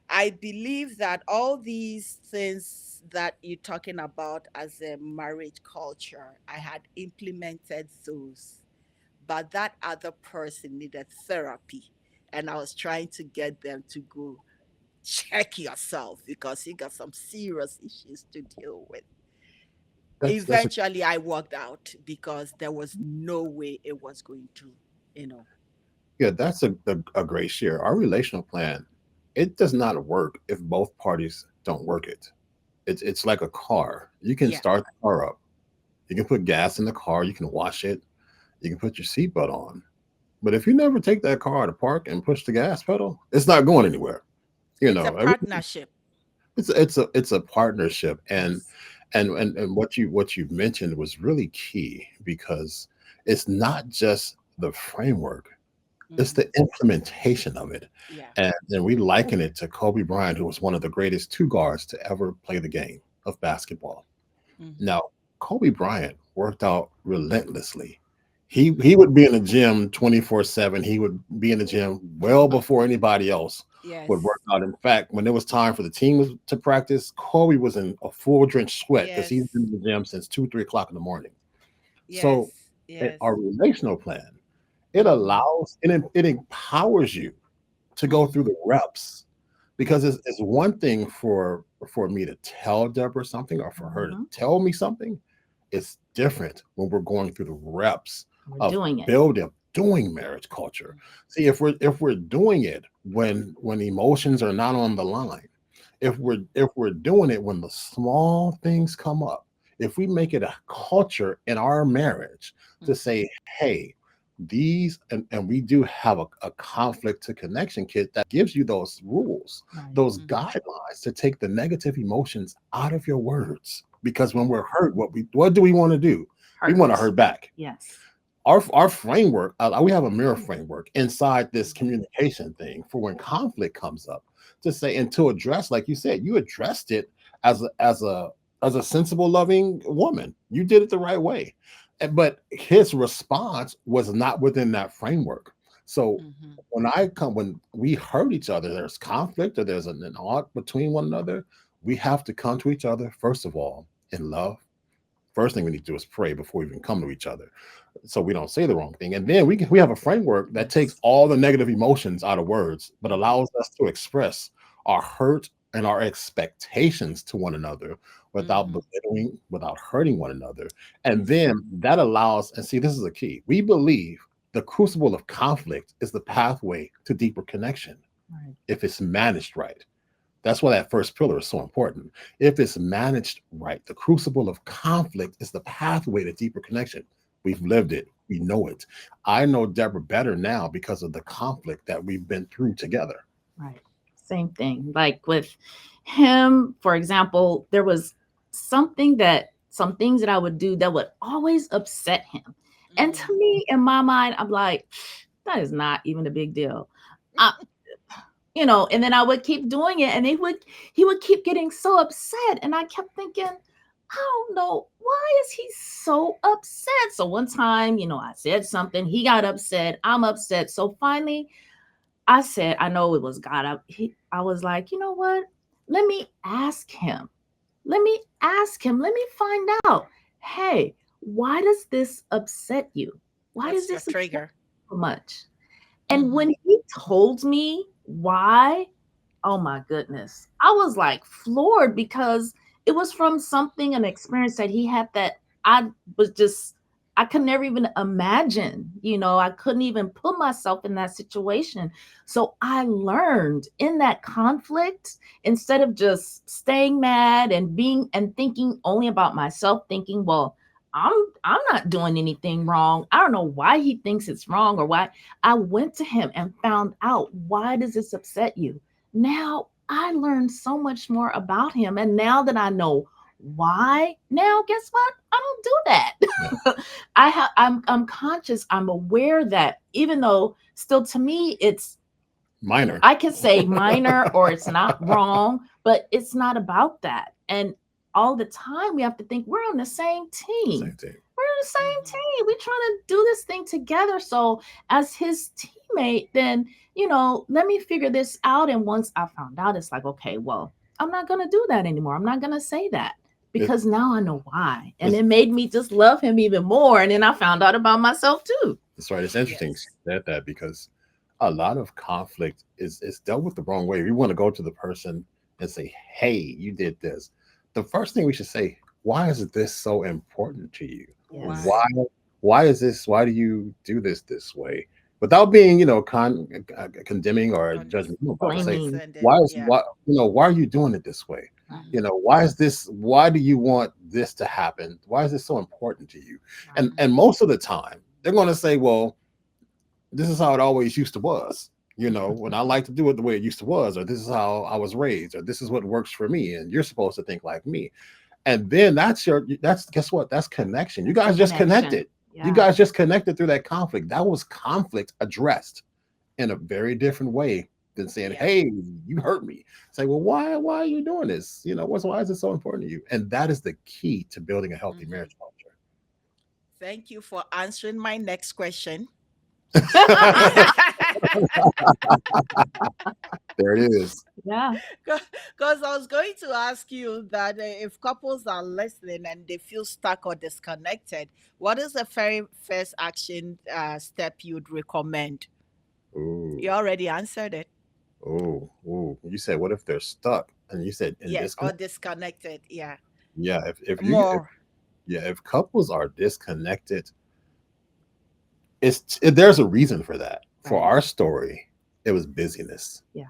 I believe that all these things that you're talking about as a marriage culture, I had implemented those, but that other person needed therapy. And I was trying to get them to go check yourself because you got some serious issues to deal with. That's a Eventually, I walked out because there was no way it was going to, you know. yeah, that's a great share. Our relational plan, it does not work if both parties don't work it. It's like a car. You can Yeah. start the car up. You can put gas in the car. You can wash it. You can put your seatbelt on. But if you never take that car to park and push the gas pedal, it's not going anywhere. You It's a know, partnership. it's a partnership, Yes. and what you've mentioned was really key because it's not just the framework, it's Hmm. the implementation of it. Yeah. And we liken it to Kobe Bryant, who was one of the greatest two guards to ever play the game of basketball. Hmm. Now, Kobe Bryant worked out relentlessly. He would be in the gym 24/7. He would be in the gym well before anybody else would Yes. work out. In fact, when it was time for the team to practice, Kobe was in a full drenched sweat because he's Yes. been in the gym since 2, 3 o'clock in the morning. So, Yes. Yes. our relational plan, it Hmm. allows and it empowers you to go through Hmm. the reps, because it's one thing for me to tell Deborah something or for her to Mhm. tell me something. It's different when we're going through the reps We're of doing it. building doing marriage culture. See, if we're doing it when emotions are not on the line, if we're doing it when the small things come up, if we make it a culture in our marriage to Hmm. say, hey, these and we do have a conflict to connection kit that gives you those rules, Right. those Hmm. guidelines to take the negative emotions out of your words. Because when Yeah. we're hurt, what do we want to do? We want to Hurt. hurt back. Yes. Our framework, we have a mirror framework inside this Hmm. communication thing for when conflict comes up, to say and to address, like you said, you addressed it as a sensible, loving woman. You did it the right way. But his response was not within that framework. So Hmm. when we hurt each other, there's conflict or there's an arc between one another, we have to come to each other first of all in love. First thing we need to do is pray before we even come to each other, so we don't say the wrong thing. And then we have a framework that takes Yes. all the negative emotions out of words, but Hmm. allows us to express our hurt and our expectations to one another without Hmm. belittling, without hurting one another. And Yes. then that allows, and see, this is the key. We believe the crucible of conflict is the pathway to deeper connection Right. if it's managed right. That's why that first pillar is so important. If it's managed right, the crucible of conflict is the pathway to deeper connection. We've lived it. We know it. I know Deborah better now because of the conflict that we've been through together. Right. Same thing. Like with him, for example, there was some things that I would do that would always upset him. And Hmm. to me, in my mind, I'm like, that is not even a big deal. I, and then I would keep doing it, and he would keep getting so upset. And I kept thinking, I don't know, why is he so upset? So one time, I said something, he got upset, I'm upset. So finally, I said, I know it was God. I was like, you know what? Let me ask him. Let me ask him. Let me find out. Hey, why does this upset you? Why does What's your this upset trigger? you so much? And Hmm. when he told me why, oh my goodness. I was like floored because it was from something, an experience that he had that I was just, I could never even imagine. I couldn't even put myself in that situation. So I learned in that conflict, instead of just staying mad and being and thinking only about myself, thinking, well, I'm not doing anything wrong. I don't know why he thinks it's wrong or why. I went to him and found out, why does this upset you? Now I learned so much more about him, and now that I know why, now guess what? I don't do Yeah. that. I'm conscious. I'm aware that even though still to me it's, Minor. I can say minor or it's not wrong, but it's not about that. And all the time we have to think we're on the same team. Same thing. We're on the same Mhm. team. We're trying to do this thing together. So as his teammate, then, let me figure this out. And once I found out, it's like, okay, well, I'm not gonna do that anymore. I'm not gonna say that It, because now I know why. And it's, it made me just love him even more. And then I found out about myself too. it's right. It's interesting you Yes. said that because a lot of conflict is dealt with the wrong way. We want to go to the person and say, "Hey, you did this." The first thing we should say, "Why is this so important to you? Yes. Why? Why? Why is this? Why do you do this way?" Without being, condemning or judgmental about it. Say, Blaming. Condescending. "Why is Yeah. why are you doing it this way? Mhm. Why is this? Why do you want this to happen? Why is this so important to you?" Right. And Mhm. most of the time, they're going to say, "Well, this is how it always used to was. When I like to do it the way it used to was, or this is how I was raised, or this is what works for me, and you're supposed to think like me." And then that's guess what? That's connection. You guys just Connection. connected. You Yeah. guys just connected through that conflict. That was conflict addressed in a very different way than saying, Yeah. "Hey, you hurt me." Say, "Well, why are you doing this? Why is it so important to you?" And that is the key to building a healthy Mhm. marriage culture. Thank you for answering my next question. There it is. Yeah. Because I was going to ask you that if couples are listening and they feel stuck or disconnected, what is the very first action step you'd recommend? Ooh. You already answered it. Oh, ooh. You said, what if they're stuck? And you said in Yes, or disconnect. disconnected. Yeah. Yeah, if More. yeah, if couples are disconnected, there's a reason for that. For Right. our story, it was busyness. Yeah.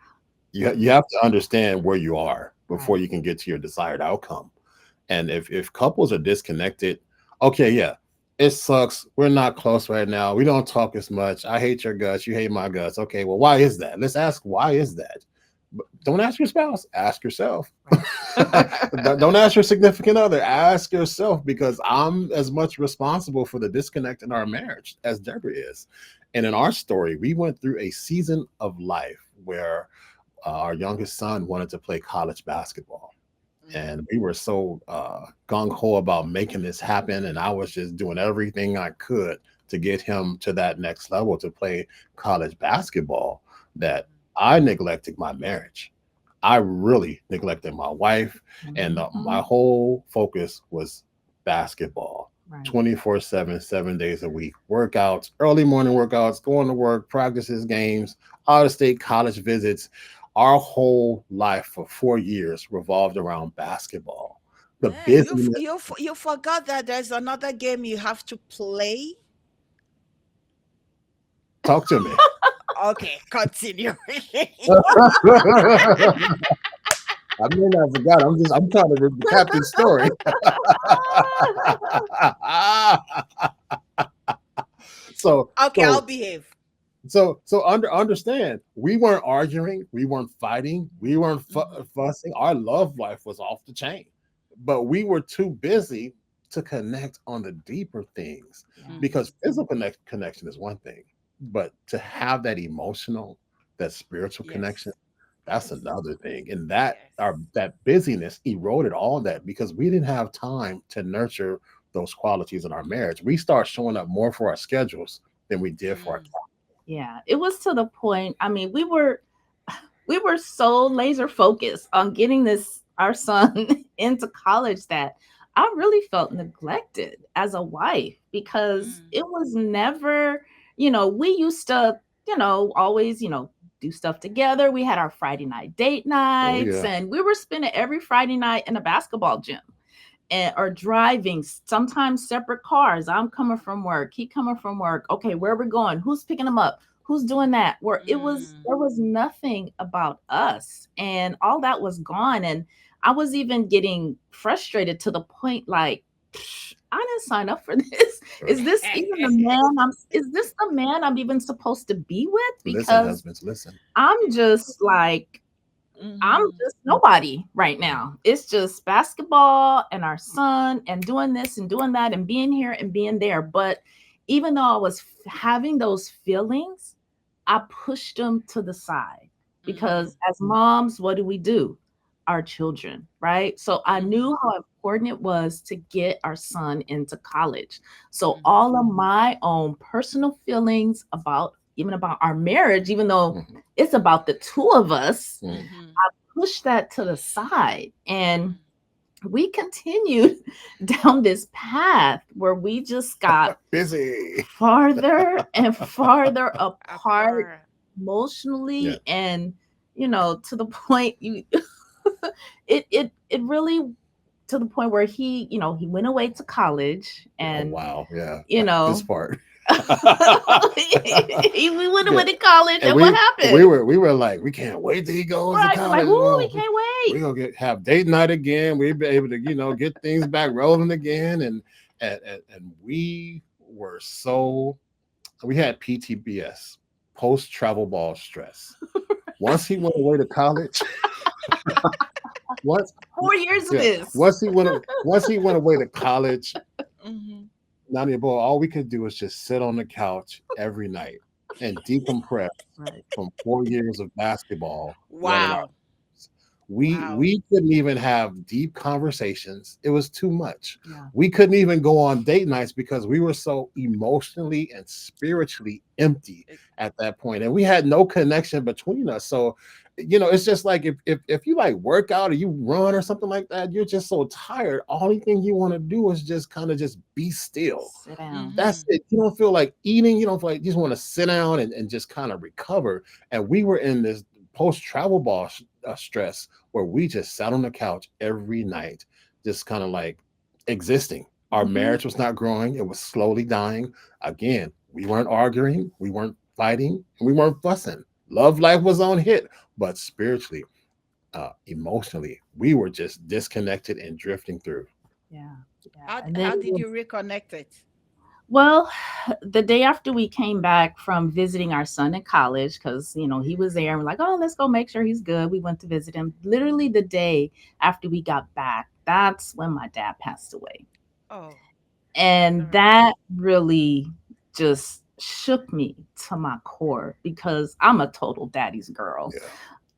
You Mm. have to understand where you are before Right. you can get to your desired outcome. And if couples are disconnected, okay, yeah, it sucks. We're not close right now. We don't talk as much. I hate your guts. You hate my guts. Okay, well, why is that? Let's ask why is that. But don't ask your spouse. Ask yourself. Right. Don't ask your significant other. Ask yourself because I'm as much responsible for the disconnect in our marriage as Deborah is. And in our story, we went through a season of life where our youngest son wanted to play college basketball, Mm. and we were so gung ho about making this happen. And I was just doing everything I could to get him to that next level to play college basketball that Mhm. I neglected my marriage. I really neglected my wife, and my Mhm. whole focus was basketball. Right. 24/7, 7 days a week, workouts, early morning workouts, going to work, practices, games, out of state college visits. Our whole life for 4 years revolved around basketball. The busyness. You forgot that there's another game you have to play. Talk to me. Okay, continue. I mean, I forgot. I'm trying to recap this story. so, Okay, I'll so behave. understand, we weren't arguing, we weren't fighting, we weren't Mhm. fussing. Our love life was off the chain, but we were too busy to connect on the deeper things, Yeah. Mhm. because physical connection is one thing, but to have that emotional, that spiritual connection, Yes. that's Yes. another thing. And that Yes. our that busyness eroded all that because we didn't have time to nurture those qualities in our marriage. We start showing up more for our schedules than we did for our. Mm. Yeah. It was to the point. I mean, we were so laser focused on getting this our son into college that I really felt neglected as a wife because Mm. it was never, we used to, always, do stuff together. We had our Friday night date Oh nights yeah. and we were spending every Friday night in a basketball gym and or driving, sometimes separate cars. I'm coming from work, he coming from work. Okay, where are we going? Who's picking him up? Who's doing that? Where Mm. there was nothing about us, and all that was gone. And I was even getting frustrated to the point like, I didn't sign up for this. Is this even the man I'm is this the man I'm even supposed to be with? Listen, Because husbands, listen. I'm just like I'm Mhm. just nobody right now. It's just basketball and our son and doing this and doing that and being here and being there. But even though I was having those feelings, I pushed them to the side because Mhm. as moms, what do we do? Our children, right? So I Mhm. knew how important it was to get our son into college. So Mhm. all of my own personal feelings about even about our marriage, even though Mhm, it's about the two of us, mhm. Mhm. push that to the side and Mhm. we continued down this path where we just got Busy. farther and farther apart Apart. Yeah. emotionally and to the point you it really to the point where he went away to college Oh and wow. Yeah. you This know part. we went Yeah. away to college And and what we happened? were like, we can't wait till he goes to Right, we're like, college. ooh, we Oh, can't we wait. gonna have date night again. We'll be able to, get things back rolling again. And we were so we had PTBS, post travel ball stress. Once he went away to college, once 4 years of yeah, this. once he went away to college, Mhm. Nani boy, all we could do was just sit on the couch every night and decompress Right. from 4 years of basketball running our Wow. lives. we Wow. we couldn't even have deep conversations. It was too much. Yeah. We couldn't even go on date nights because we were so emotionally and spiritually empty It- at that point, and we had no connection between us. So it's just like if you like work out or you run or something like that, you're just so tired. Only thing you want to do is just kind of just be still. Sit down. That's Mhm. it. You don't feel like eating. You don't feel like you just want to sit down and just kind of recover. And we were in this post travel ball stress where we just sat on the couch every night, just kind of like existing. Our Mhm. marriage was not growing, it was slowly dying. Again, we weren't arguing, we weren't fighting, and we weren't fussing. Love life was on hit, but spiritually, emotionally, we were just disconnected and drifting through. Yeah. Yeah. How And then how did you reconnect it? well, the day after we came back from visiting our son in college, because he was there and we're like, oh, let's go make sure he's good. We went to visit him. Literally the day after we got back, that's when my dad passed away. Oh, And sorry. that really just shook me to my core because I'm a total daddy's girl. Yeah,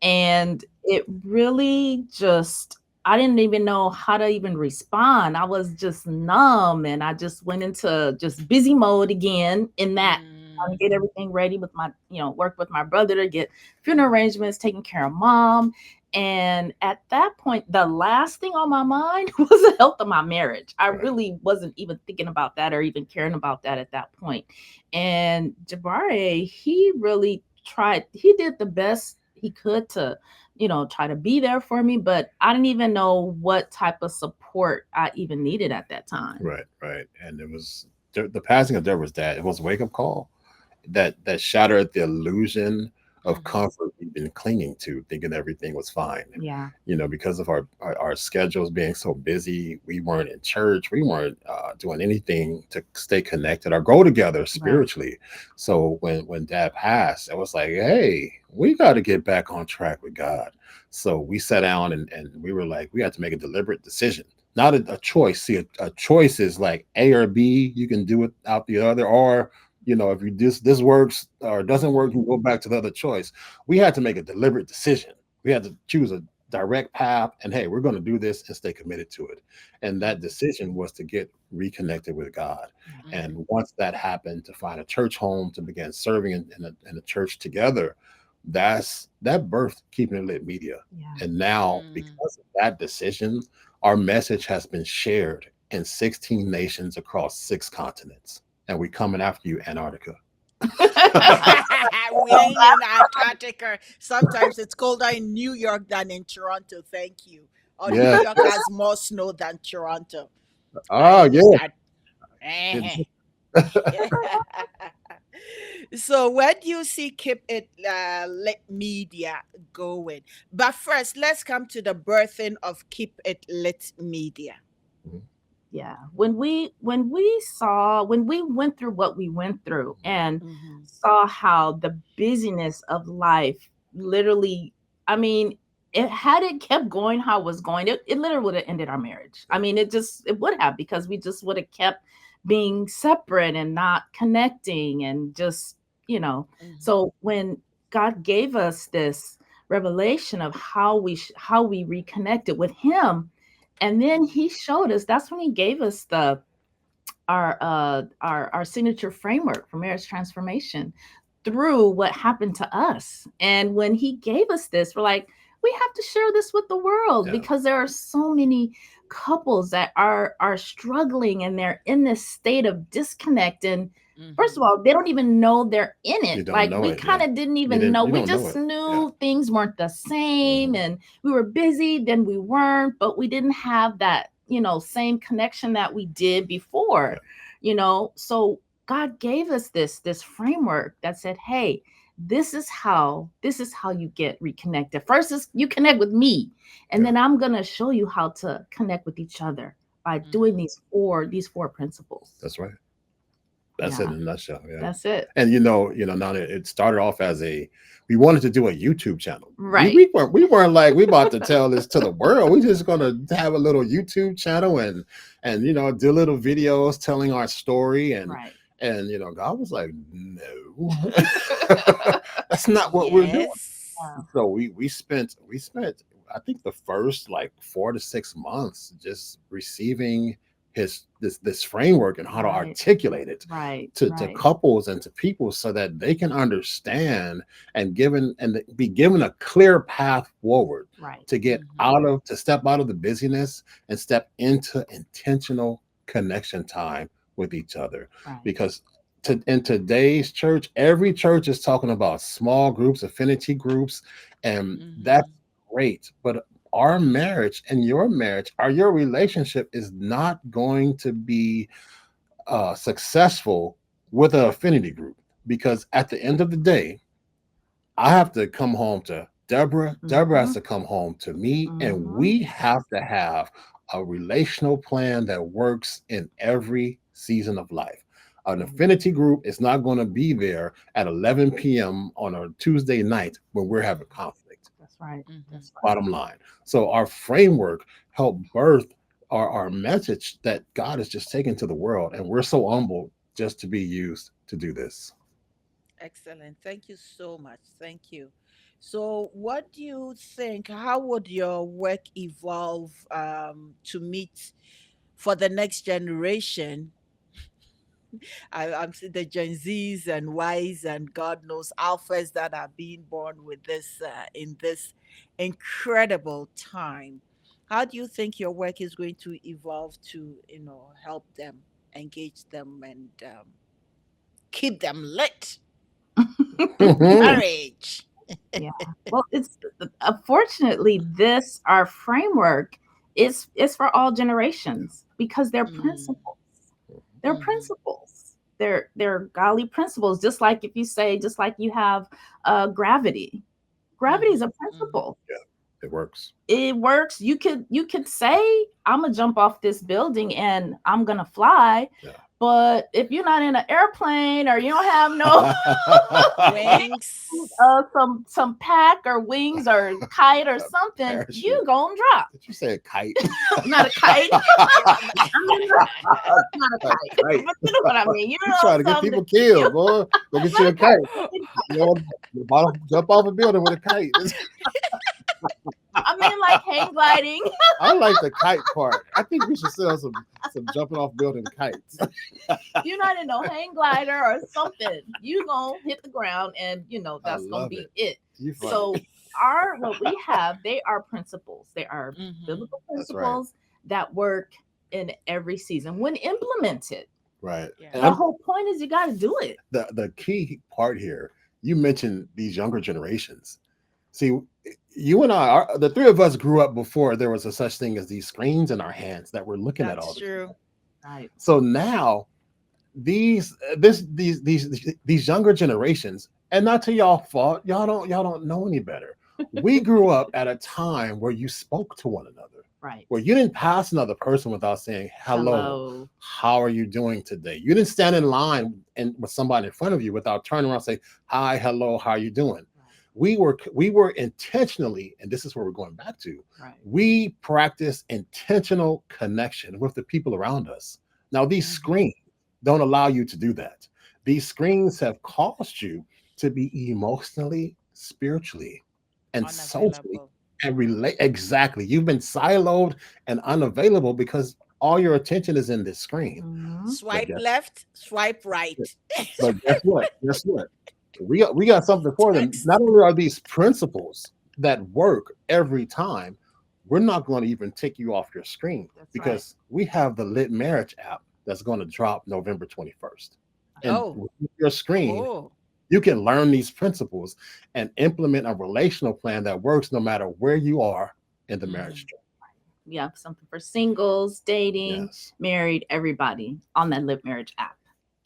And it really just I didn't even know how to even respond. I was just numb and I just went into just busy mode again in that trying to Mm. get everything ready with my, work with my brother to get funeral arrangements, taking care of mom. And at that point, the last thing on my mind was the health of my marriage. I right. really wasn't even thinking about that or even caring about that at that point. And Jabari, he really he did the best he could to try to be there for me, but I didn't even know what type of support I even needed at that time. Right, right. And it was the passing of Deborah's dad. It was a wake up call that shattered the illusion of Mhm. comfort we've been clinging to, thinking everything was fine. Yeah. Because of our schedules being so busy, we weren't in church, we weren't doing anything to stay connected or go together Right. spiritually. So when Dad passed, it was like, hey, we got to get back on track with God. So we sat down and we were like, we had to make a deliberate decision, not a choice. See, a choice is like A or B. You can do it out the other, or if you this works or doesn't work, Mhm. you go back to the other choice. We had to make a deliberate decision. We had to choose a direct path, and hey, we're going to do this and stay committed to it. And that Mhm. decision was to get reconnected with God. Yeah. Mhm. And once that happened, to find a church home, to begin serving in a church together, that birthed Keeping It Lit Media. Yeah. And now, Mm. because of that decision, our message has been shared in 16 nations across 6 continents. And we coming after you, Antarctica. We ain't in Antarctica. Sometimes it's colder in New York than in Toronto. Thank you. Or New Yeah. York has more snow than Toronto. I Oh, yeah. understand. So where do you see Keep It Lit Media going? But first, let's come to the birthing of Keep It Lit Media. Mhm. Yeah. When we went through what we went through and Mm-hmm. saw how the busyness of life literally, I mean, it had it kept going how it was going, it literally would have ended our marriage. I mean, it would have, because we just would have kept being separate and not connecting and just, you know. Mm-hmm. So when God gave us this revelation of how we reconnected with him, and then he showed us, that's when he gave us our signature framework for marriage transformation through what happened to us. And when he gave us this, we're like, we have to share this with the world, Yeah. because there are so many couples that are struggling, and they're in this state of disconnect. And first Mm-hmm. of all, they don't even know they're in You it. don't Like, know we it. kind Yeah. of didn't even know. You We don't know just it. Yeah. knew things weren't the same, Hmm. and we were busy, then we weren't, but we didn't have that, same connection that we did Yeah. before. So God gave us this framework that said, hey, this is how you get reconnected. First is you connect with me, and Yeah. then I'm going to show you how to connect with each other by doing Mm-hmm. these four principles. That's right. That's it Yeah, in a nutshell. Yeah. that's it. And now that it started off as we wanted to do a YouTube channel. We, Right. we weren't we weren't like we about to tell this to the world. We just gonna have a little YouTube channel and do little videos telling our story Right. and God was like, no, that's not what we're doing. Yes. Yeah. So we spent I think the first like 4 to 6 months just receiving this framework and how to Right. articulate it Right. to Right. couples and to people so that they can understand and be given a clear path forward Right. Mm-hmm. to step out of the busyness and step into intentional connection time with each other. Right. Because in today's church, every church is talking about small groups, affinity groups, and that's Mm-hmm. great. But our marriage and your marriage, or your relationship, is not going to be successful with an affinity group, because at the end of the day, I have to come home to Deborah. Deborah has Mm-hmm. to come home to me, and Mm-hmm. we have to have a relational plan that works in every season of life. An affinity group is not going to be there at 11 p.m. on a Tuesday night when we're having conflict. That's right. Mm-hmm. That's right. Bottom line. So our framework helped birth our message that God is just taking to the world, and we're so humbled just to be used to do this. Excellent. Thank you so much. Thank you. So, what do you think? How would your work evolve to meet for the next generation? I'm seeing the Gen Zs and Ys and God knows alphas that are being born with this in this incredible time. How do you think your work is going to evolve to help them, engage them, and keep them lit with marriage? Yeah. Well, it's unfortunately this our framework is for all generations, because they're Mm, principles. They're mm-hmm, principles. They're godly principles. Just like, if you say, just like you have gravity. Gravity is mm-hmm, a mm-hmm. principle. Yeah, it works. It works. You could say, I'm gonna jump off this building and I'm gonna fly, Yeah. but if you're not in an airplane, or you don't have no Wings. some pack or wings or kite or something, Parachute. you gonna drop. Did you say a kite? Not a kite. I mean, not a A kite, kite. but you know what I mean. You You know, trying to get something. people killed, boy. Go get you a kite. Jump off a building with a kite. I mean, like hang gliding. I like the kite part. I think we should sell some jumping off building kites. You're not in no hang glider or something. You gonna hit the ground, and I that's gonna love be it. it. You funny. So our what we have, they are principles. They are Mm-hmm. biblical That's right. principles that work in every season when implemented. Right. Yeah. And The whole point is you got to do it. the key part here, you mentioned these younger generations. See, you and the three of us grew up before there was a such thing as these screens in our hands that we're looking at all That's the time. true. Right. So now these younger generations, and not to y'all fault, y'all don't know any better. We grew up at a time where you spoke to one another. Right. where you didn't pass another person without saying hello. Hello. How are you doing today? You didn't stand in line and with somebody in front of you without turning around and say hi, hello, how are you doing? Right. We were intentionally, and this is where we're going back to. Right. We practice intentional connection with the people around us. Now, these Mhm. screens don't allow you to do that. These screens have caused you to be emotionally, spiritually, and socially Unavailable. and relate. Exactly. You've been siloed and unavailable because all your attention is in this screen. Hmm. But Swipe guess, left, swipe right. but guess what? Guess what? We got something for them. Text. Not only are these principles that work every time, we're not going to even take you off your screen That's right. because we have the Lit Marriage app that's going to drop November 21st. And Oh, with your screen, cool. you can learn these principles and implement a relational plan that works no matter where you are in the Mm. marriage journey. We have something for singles, dating, Yes. married, everybody on that Live Marriage app.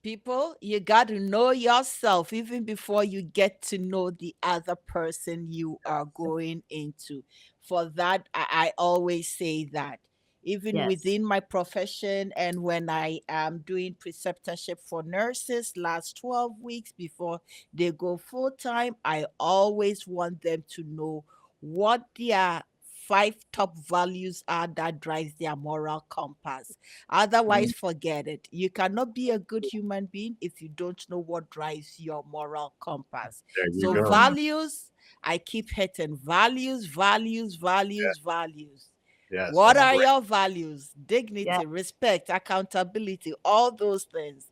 People, you got to know yourself even before you get to know the other person you are going into. For that, I always say that. Even Yes. within my profession, and when I am doing preceptorship for nurses, last 12 weeks before they go full time, I always want them to know what their five top values are that drives their moral compass. Mm, Otherwise, forget it. You cannot be a good human being if you don't know what drives your moral compass. there you So, go. Mhm. values, I keep hitting values, values, values, values. Yes, What that's are great. your values? Yeah. Dignity, respect, accountability, all those things.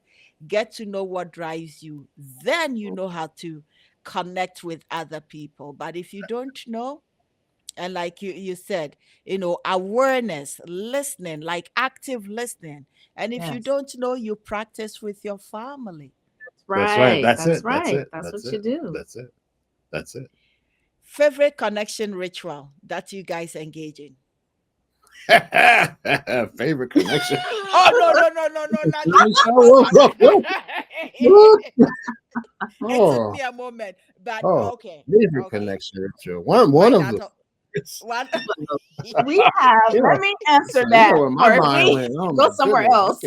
Get to know what drives you. Then you know how to connect with other people. But if you don't know, and like you said, awareness, listening, like active listening. And if you Yes. don't know, you practice with your family. That's That's right. right. That's That's it. That's right. it. That's That's what you it. do. That's it. That's it. Favorite connection ritual that you guys engage in? Favorite connection. Oh, no, no, no, no, no, not that one. No, Oh, no. It took oh, me a moment, but oh, okay, favorite okay. connection ritual. One Find of out. them. It's, One. We have, you let know, me answer you know that where my before mind we went. Oh go my somewhere goodness. else.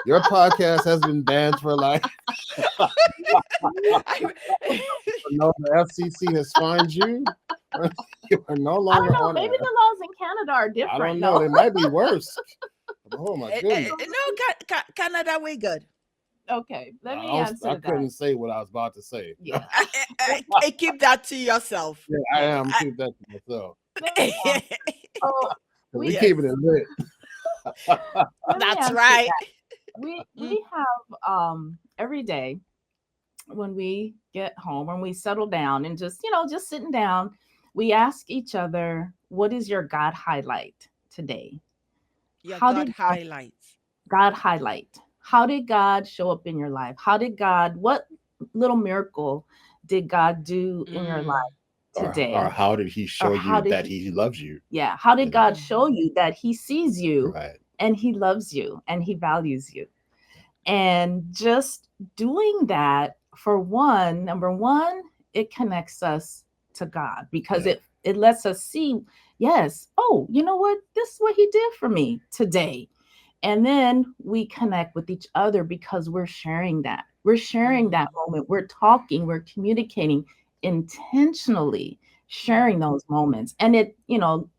Your podcast has been banned for life. I, No, the FCC has fined you. You are no I don't longer know. on Maybe air. the laws in Canada are I different. don't know. No. They might be worse. Oh my goodness. no, Canada, we good. Okay. Let me I answer that. couldn't say what I was about to say. Yeah. Keep that to yourself. Yeah, I am. Keep that to myself. Let me answer. Oh, We we Yes, keeping it lit. let me that's answer right. that. We Mm, we have every day when we get home, when we settle down and just, just sitting down, we ask each other, what is your God highlight today? your How God did highlights. God highlight? How did God show up in your life? What little miracle did God do in your Mm, life Or today? how did he Or show how you did that he, he loves you? yeah, how did You know, God show mhm, you that he sees you right? and he loves you and he values you? And just doing that, for one, number one, it connects us to God because Yeah, it lets us see, yes, oh, you know what? This is what he did for me today. And then we connect with each other because we're sharing that. We're sharing that mhm, moment. We're talking, we're communicating intentionally, sharing mhm, those moments. And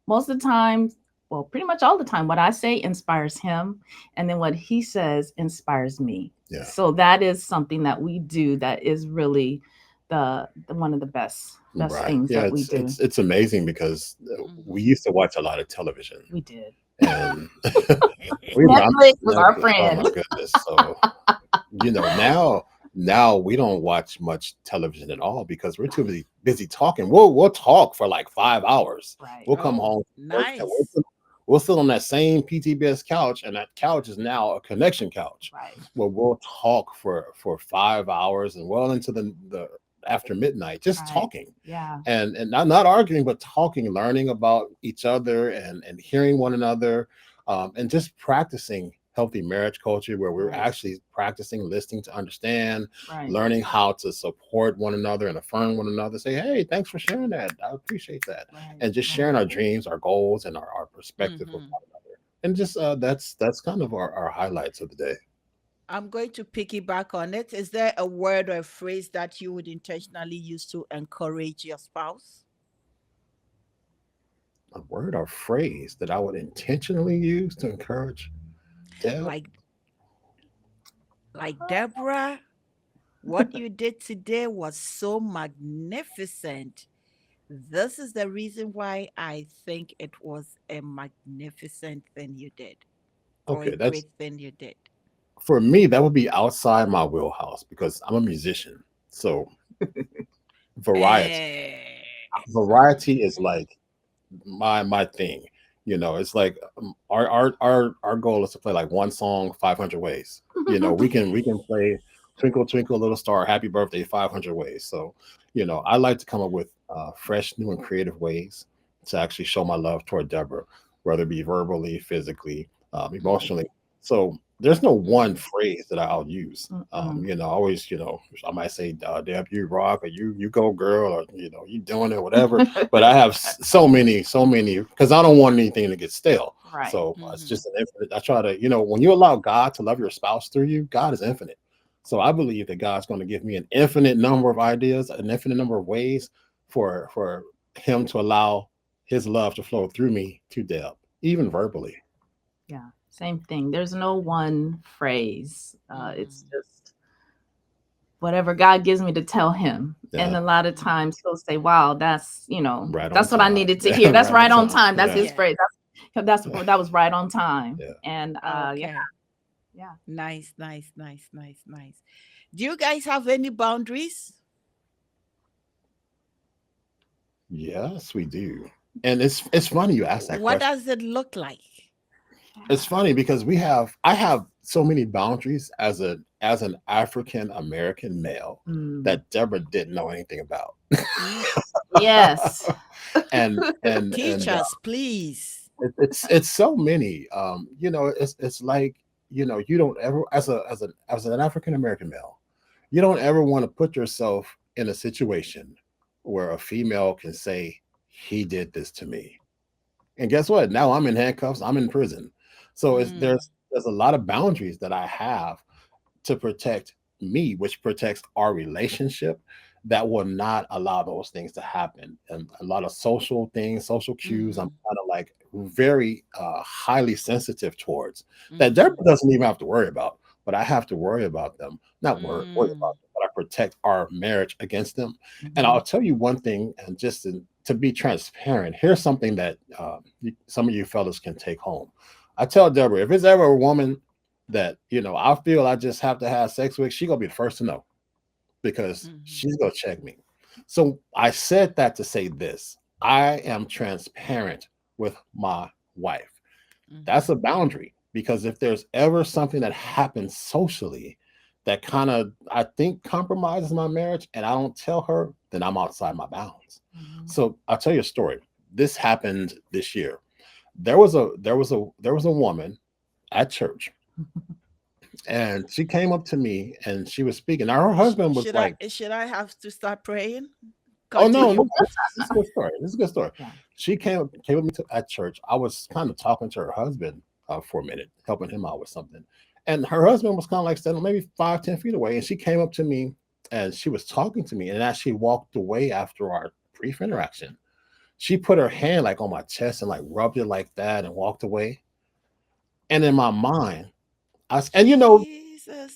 most of the time, well, pretty much all the time, what I say inspires him. And then what he says inspires me. yeah, So that is something that we do that is really the one of the best right. things Yeah, that we it's do. it's it's amazing because we mhm. used to watch a lot of television, We did. and I'm Netflix was our Netflix. Oh friend. my goodness! So now we don't watch much television at all because we're too busy talking. We'll talk for like 5 hours. Right. We'll come Oh, home from work and nice. we'll sit on that same PTBS couch, and that couch is now a connection couch. Right. Where we'll talk for 5 hours and well into the after midnight, just Right. talking Yeah. and not arguing, but talking, learning about each other and hearing one another, and just practicing healthy marriage culture where we're Right. actually practicing listening to understand, Right. learning how to support one another and affirm one another. Say, hey, thanks for sharing that. I appreciate that. Right. And just Right. sharing our dreams, our goals, and our perspective with Mm-hmm. one another. And just that's kind of our highlights of the day. I'm going to piggyback on it. Is there a word or a phrase that you would intentionally use to encourage your spouse? A word or phrase that I would intentionally use to encourage Deb. Like Deborah, what you did today was so magnificent. This is the reason why I think it was a magnificent thing you did, or a Okay, that's great thing you did. for me. That would be outside my wheelhouse because I'm a musician. So variety, Eh. variety is like my thing. It's like our goal is to play like one song 500 ways. We can play Twinkle Twinkle Little Star, Happy Birthday 500 ways. So, I like to come up with fresh, new, and creative ways to actually show my love toward Deborah, whether it be verbally, physically, Mhm, emotionally. So there's no one mhm, phrase that I'll use. Mm-mm. Always, I might say, Deb, you rock, or you go, girl, or you doing it, whatever. But I have so many, because I don't want anything to get stale. Right. So it's mhm, just an infinite. I try to, when you allow God to love your spouse through you, God is infinite. So I believe that God's going to give me an infinite number of ideas, an infinite number of ways for Him to allow His love to flow through me to Deb, even verbally. Yeah. Same thing. There's no one phrase. It's mhm. just whatever God gives me to tell him. And Yeah, a lot of Mhm. times he'll say, wow, right on that's what I time. needed to Yeah, hear. That's right on right on time. time. That's Yeah, his Yeah. phrase. yeah, That was right on time. yeah. And yeah, Okay. yeah. Nice, nice, nice, nice, nice. Do you guys have any boundaries? Yes, we do. And it's funny you ask that What question. does it look like? It's funny because I have so many boundaries as an African American male Mm. that Deborah didn't know anything about. Mm. Yes. Teach us, please. It's so many. It's like, you don't ever, as an African American male, you don't ever want to put yourself in a situation where a female can say, he did this to me. And guess what? Now I'm in handcuffs. I'm in prison. So Mm, there's a lot of boundaries that I have to protect me, which protects our relationship, that will not allow those things to happen. And a lot of social things, social cues, I'm mhm, kind of like very highly sensitive towards, that mhm, Deborah doesn't even have to worry about, but I have to worry about them. Not worry mm, about them, but I protect our marriage against them. And Mhm. I'll tell you one thing, and just to be transparent, here's something that some of you fellas can take home. I tell Deborah, if it's ever a woman that I feel I just have to have sex with, she gonna be the first to know because mhm, she's gonna check me. So I said that to say this: I am transparent with my wife. That's mhm, a boundary because if there's ever something that happens socially that kind of I think compromises my marriage, and I don't tell her, then I'm outside my bounds. Mhm. So I'll tell you a story. This happened this year. There was a woman at church, and she came up to me and she was speaking. Now her husband was like, should I have to start praying? "Oh no, no, Continue. this is a good story. This is a good story." Yeah. She came with me at church. I was kind of talking to her husband for a minute, helping him out with something, and her husband was kind of like standing maybe 5, 10 feet away, and she came up to me and she was talking to me, and as she walked away after our brief interaction, she put her hand like on my chest and like rubbed it like that and walked away. And in my mind, and Jesus.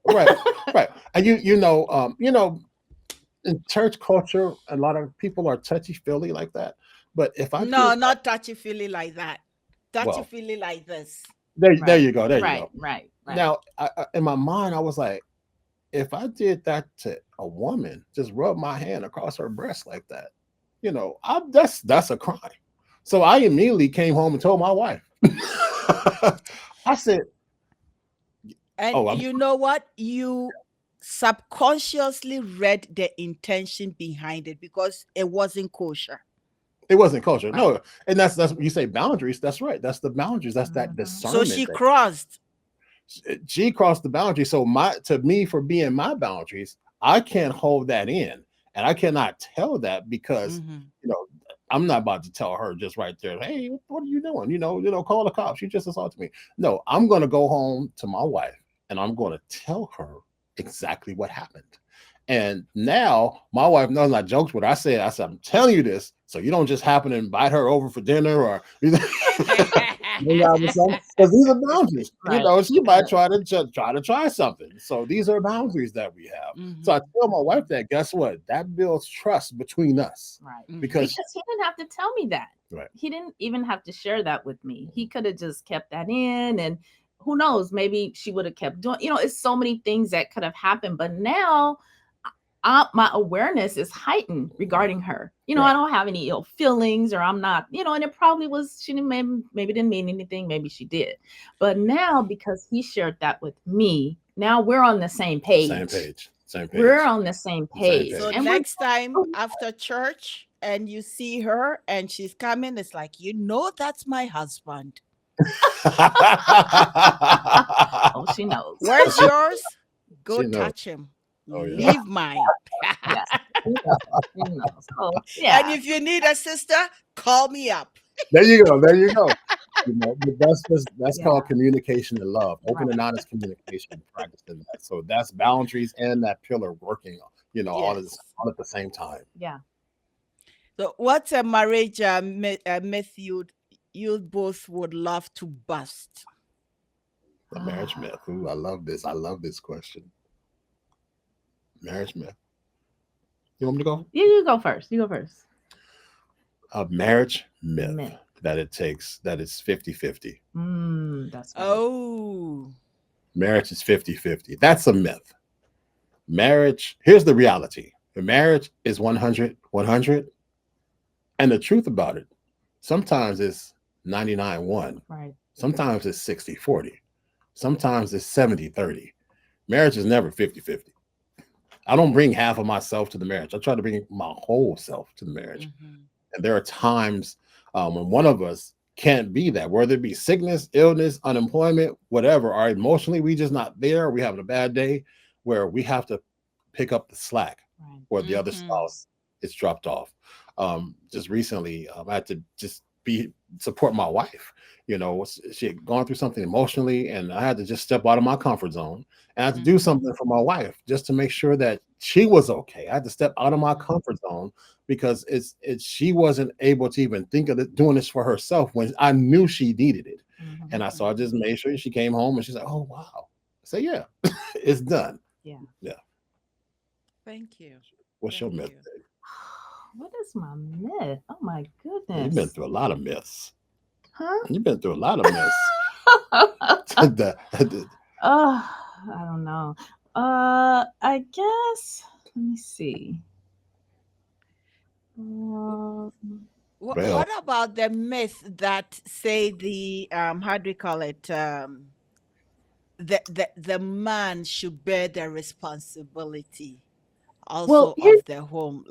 right, right, and in church culture, a lot of people are touchy feely like that. But if I No, did that, not touchy feely like that. Touchy well, feely like this. there Right. you go, there you Right. go. Right. Right. Now, in my mind, I was like, if I did that to a woman, just rub my hand across her breast like that, that's a crime. So I immediately came home and told my wife. I said, And "Oh, I'm you know what? You subconsciously read the intention behind it because it wasn't kosher. it wasn't culture." Right. No, and that's you say boundaries. That's right. That's the boundaries. That's that Mhm. So discernment she that crossed. She crossed the boundary. So to me, for being my boundaries, I can't hold that in, and I cannot tell that because Mm-hmm. you know I'm not about to tell her just right there. Hey, what are you doing? Call the cops. You just assaulted me. No, I'm going to go home to my wife, and I'm going to tell her exactly what happened. And now my wife knows I joked with her. I said, I'm telling you this, so you don't just happen to invite her over for dinner or because these are boundaries. Right. She might try something. So these are boundaries that we have. So I Mm-hmm. tell my wife that, guess what? That builds trust between us Right. Mm-hmm. because Because he didn't have to tell me that. right, He didn't even have to share that with me. He could have just kept that in, and who knows, maybe she would have kept doing, it's so many things that could have happened. But now my awareness is heightened regarding her. I right. don't have any ill feelings, or I'm not, and it probably was, she didn't, maybe didn't mean anything. Maybe she did. But now, because he shared that with me, now we're on the same Same page. page. Same We're page. on the same Same page. So And page. we're next time after church and you see her and she's coming, it's like, that's my husband. oh, she knows. Where's yours? Go She knows. touch him. Oh yeah. Leave mine. Yes. She knows. So And yeah. if you need a sister, call me up. There you go. There you go. But that's Yeah. called communication and love, Right. open and honest communication, practicing that. So that's boundaries and that pillar working, Yes. all at the same time. Yeah. So what's a marriage myth you both would love to bust? The marriage myth. Ooh, I love this. I love this question. Marriage myth. You want me to go? You go first. You go first. A marriage myth Myth. that it's 50-50. That's right. Oh. Marriage is 50-50. That's a myth. Marriage, here's the reality. The marriage is 100-100. And the truth about it, sometimes it's 99-1. Right. Sometimes it's 60-40. Sometimes it's 70-30. Marriage is never 50-50. I don't bring half of myself to the marriage. I try to bring my whole self to the marriage. Mm-hmm. And there are times when one of us can't be that, whether it be sickness, illness, unemployment, whatever, or emotionally we just not there, we having a bad day, where we have to pick up the slack, Right. or the other Mm-hmm. spouse is dropped off. Just recently, I had to just support my wife. She had gone through something emotionally, and I had to just step out of my comfort zone and I had to do Mm-hmm. something for my wife just to make sure that she was okay. I had to step out of my comfort zone because it's she wasn't able to even think of doing this for herself when I knew she needed it. And Mhm. I just made sure she came home and she's like, "Oh wow." I said, "Yeah, it's done." Yeah. Yeah. Thank you. What's your Thank myth? you. What is my myth? Oh my You've been goodness. through a lot of myths. Huh? You've been through a lot of myths. Oh, I don't know. I guess. Let me see. Um, What Well, about the myth that say the how do we call it, the man should bear the responsibility well, also here, of the home?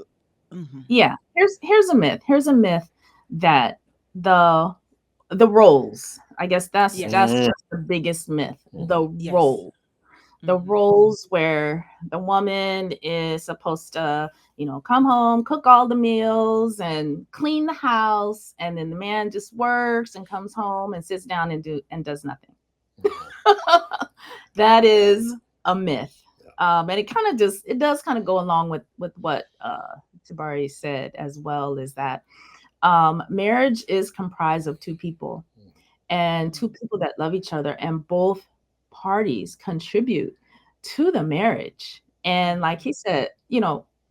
Mm-hmm. yeah. Here's a myth. Here's a myth that the the roles. I guess that's Yes. mm, just the biggest myth. mhm, The Yes. role. The Mm-hmm. roles where the woman is supposed to, come home, cook all the meals and clean the house, and then the man just works and comes home and sits down and does nothing. mhm, That is a myth. yeah, And it does kind of go along with what Jabari said as well, is that marriage is comprised of two people, and two Mm-hmm. people that love each other, and both parties contribute to the marriage. And like Mm-hmm. he said,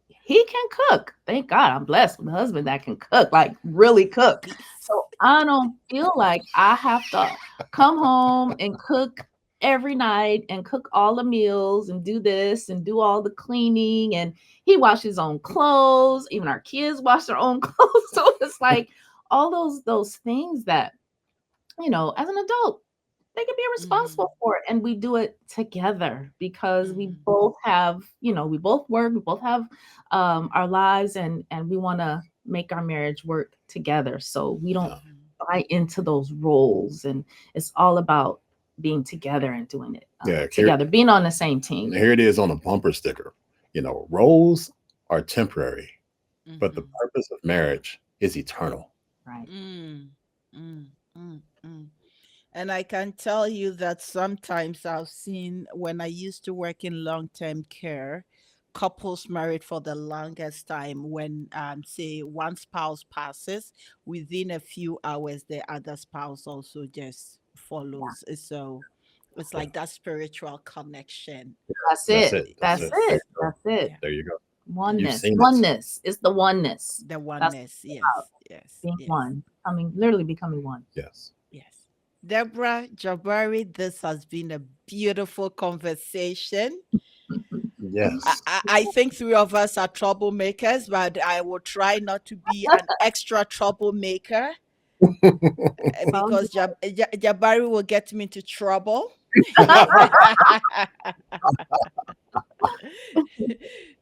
he can cook. Thank God I'm blessed with a husband that can cook, like really cook. So I don't feel like I have to come home and cook every night and cook all the meals and do this and do all the cleaning, and he washes his own clothes, even our kids wash their own clothes. So it's like all those things that, as an adult, they can be Mm-hmm. responsible for it. And we do it together because we Mm-hmm. both have, we both work, we both have our lives, and we want to make our marriage work together. So we don't yeah, buy into those roles. And it's all about being together and doing it Yeah, together, being on the same team. here it is on a bumper sticker. Roles are temporary, but the Mhm. purpose of marriage is eternal. Right. Mm, mm, mm, mm. And I can tell you that sometimes I've seen when I used to work in long term care, couples married for the longest time, when, say, one spouse passes, within a few hours, the other spouse also just Yeah. follows. So it's Yeah, like that spiritual connection. That's that's it. it. That's That's it. There it. Yes. you go. That's it. Yeah. There you go. You've Oneness. seen it. Oneness. It's the oneness. The That's oneness. about Yes. Yes. being Yes. one. Literally becoming one. Yes. Yes. Deborah, Jabari, this has been a beautiful conversation. I, Yes. I I think three of us are troublemakers, but I will try not to be an extra troublemaker, Well, because Jabari will get me into trouble.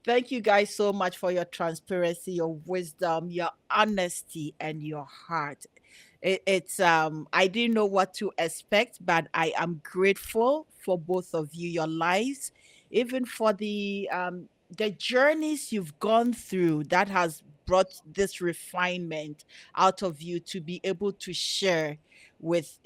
Thank you guys so much for your transparency, your wisdom, your honesty, and your heart. It's I didn't know what to expect, but I am grateful for both of you, your lives, even for the journeys you've gone through that has brought this refinement out of you to be able to share with,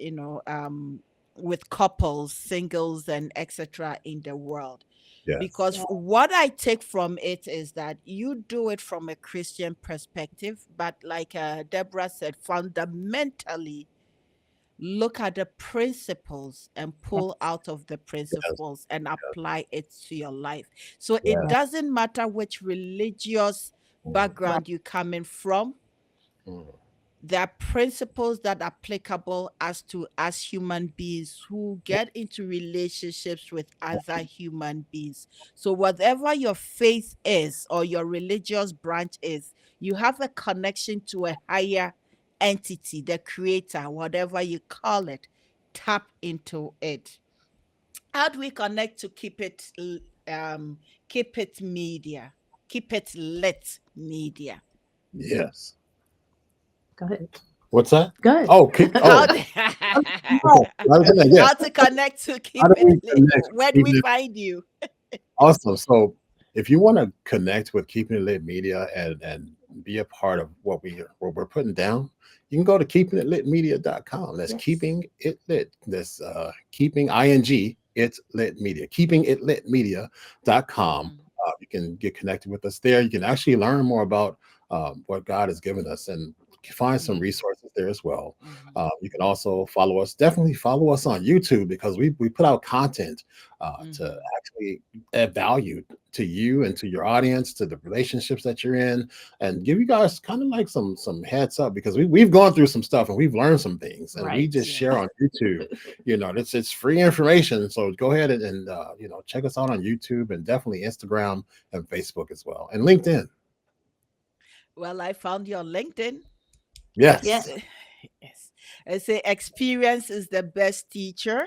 with couples, singles, and etc. in the world. Yes. Because what I take from it is that you do it from a Christian perspective, but like Deborah said, fundamentally look at the principles and pull out of the Yes. principles and apply it to your life. So it Yes. yeah. doesn't matter which religious Mm, Right. background you coming from. mm. There are principles that are applicable as human beings who get into relationships with other human beings. So whatever your faith is or your religious branch is, you have a connection to a higher entity, the creator, whatever you call it. Tap into it. How do we connect to keep it media, keep it lit media? Yes. Go ahead. What's that? Go ahead. Oh, keep. How Oh, to, okay. I was saying, yes. how to connect to How keep do it we lit? connect with Where do we keeping it find you? awesome? So, if you want to connect with Keeping It Lit Media and be a part of what we're putting down, you can go to keepingitlitmedia.com. That's Yes. keeping it lit. That's keeping ing it lit media. Keepingitlitmedia.com. Mm, You can get connected with us there. You can actually learn more about what God has given us and find some yes. resources there as well. Hmm. You can also follow us. Definitely follow us on YouTube because we put out content to Hmm. actually add value to you and to your audience, to the relationships that you're in, and give you guys kind of like some heads up because we've gone through some stuff and we've learned some things, and we Right. just share Yes. on YouTube. It's free information, so go ahead and check us out on YouTube and definitely Instagram and Facebook as well, and LinkedIn. Well, I found you on LinkedIn. Yeah. Yes, It's yes. I say experience is the best teacher.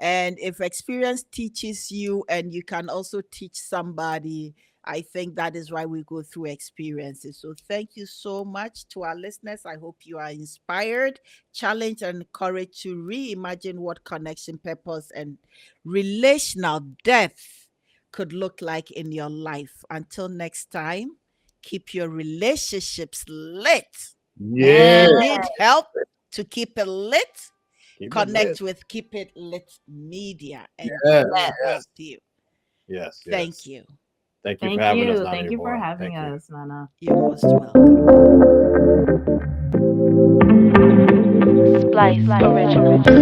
And if experience teaches you and you can also teach somebody, I think that is why we go through experiences. So thank you so much to our listeners. I hope you are inspired, challenged, and encouraged to reimagine what connection, purpose, and relational depth could look like in your life. Until next time, keep your relationships lit. And if yeah, you And need help to keep it lit, keep it lit. connect with Keep It Lit Media and they Yes, will help yes, you. yes, Thank yes. you. Thank you for thank having us, you. Nana Thank you for boy. having Thank you. us, Nana. You're most welcome. Splice Original.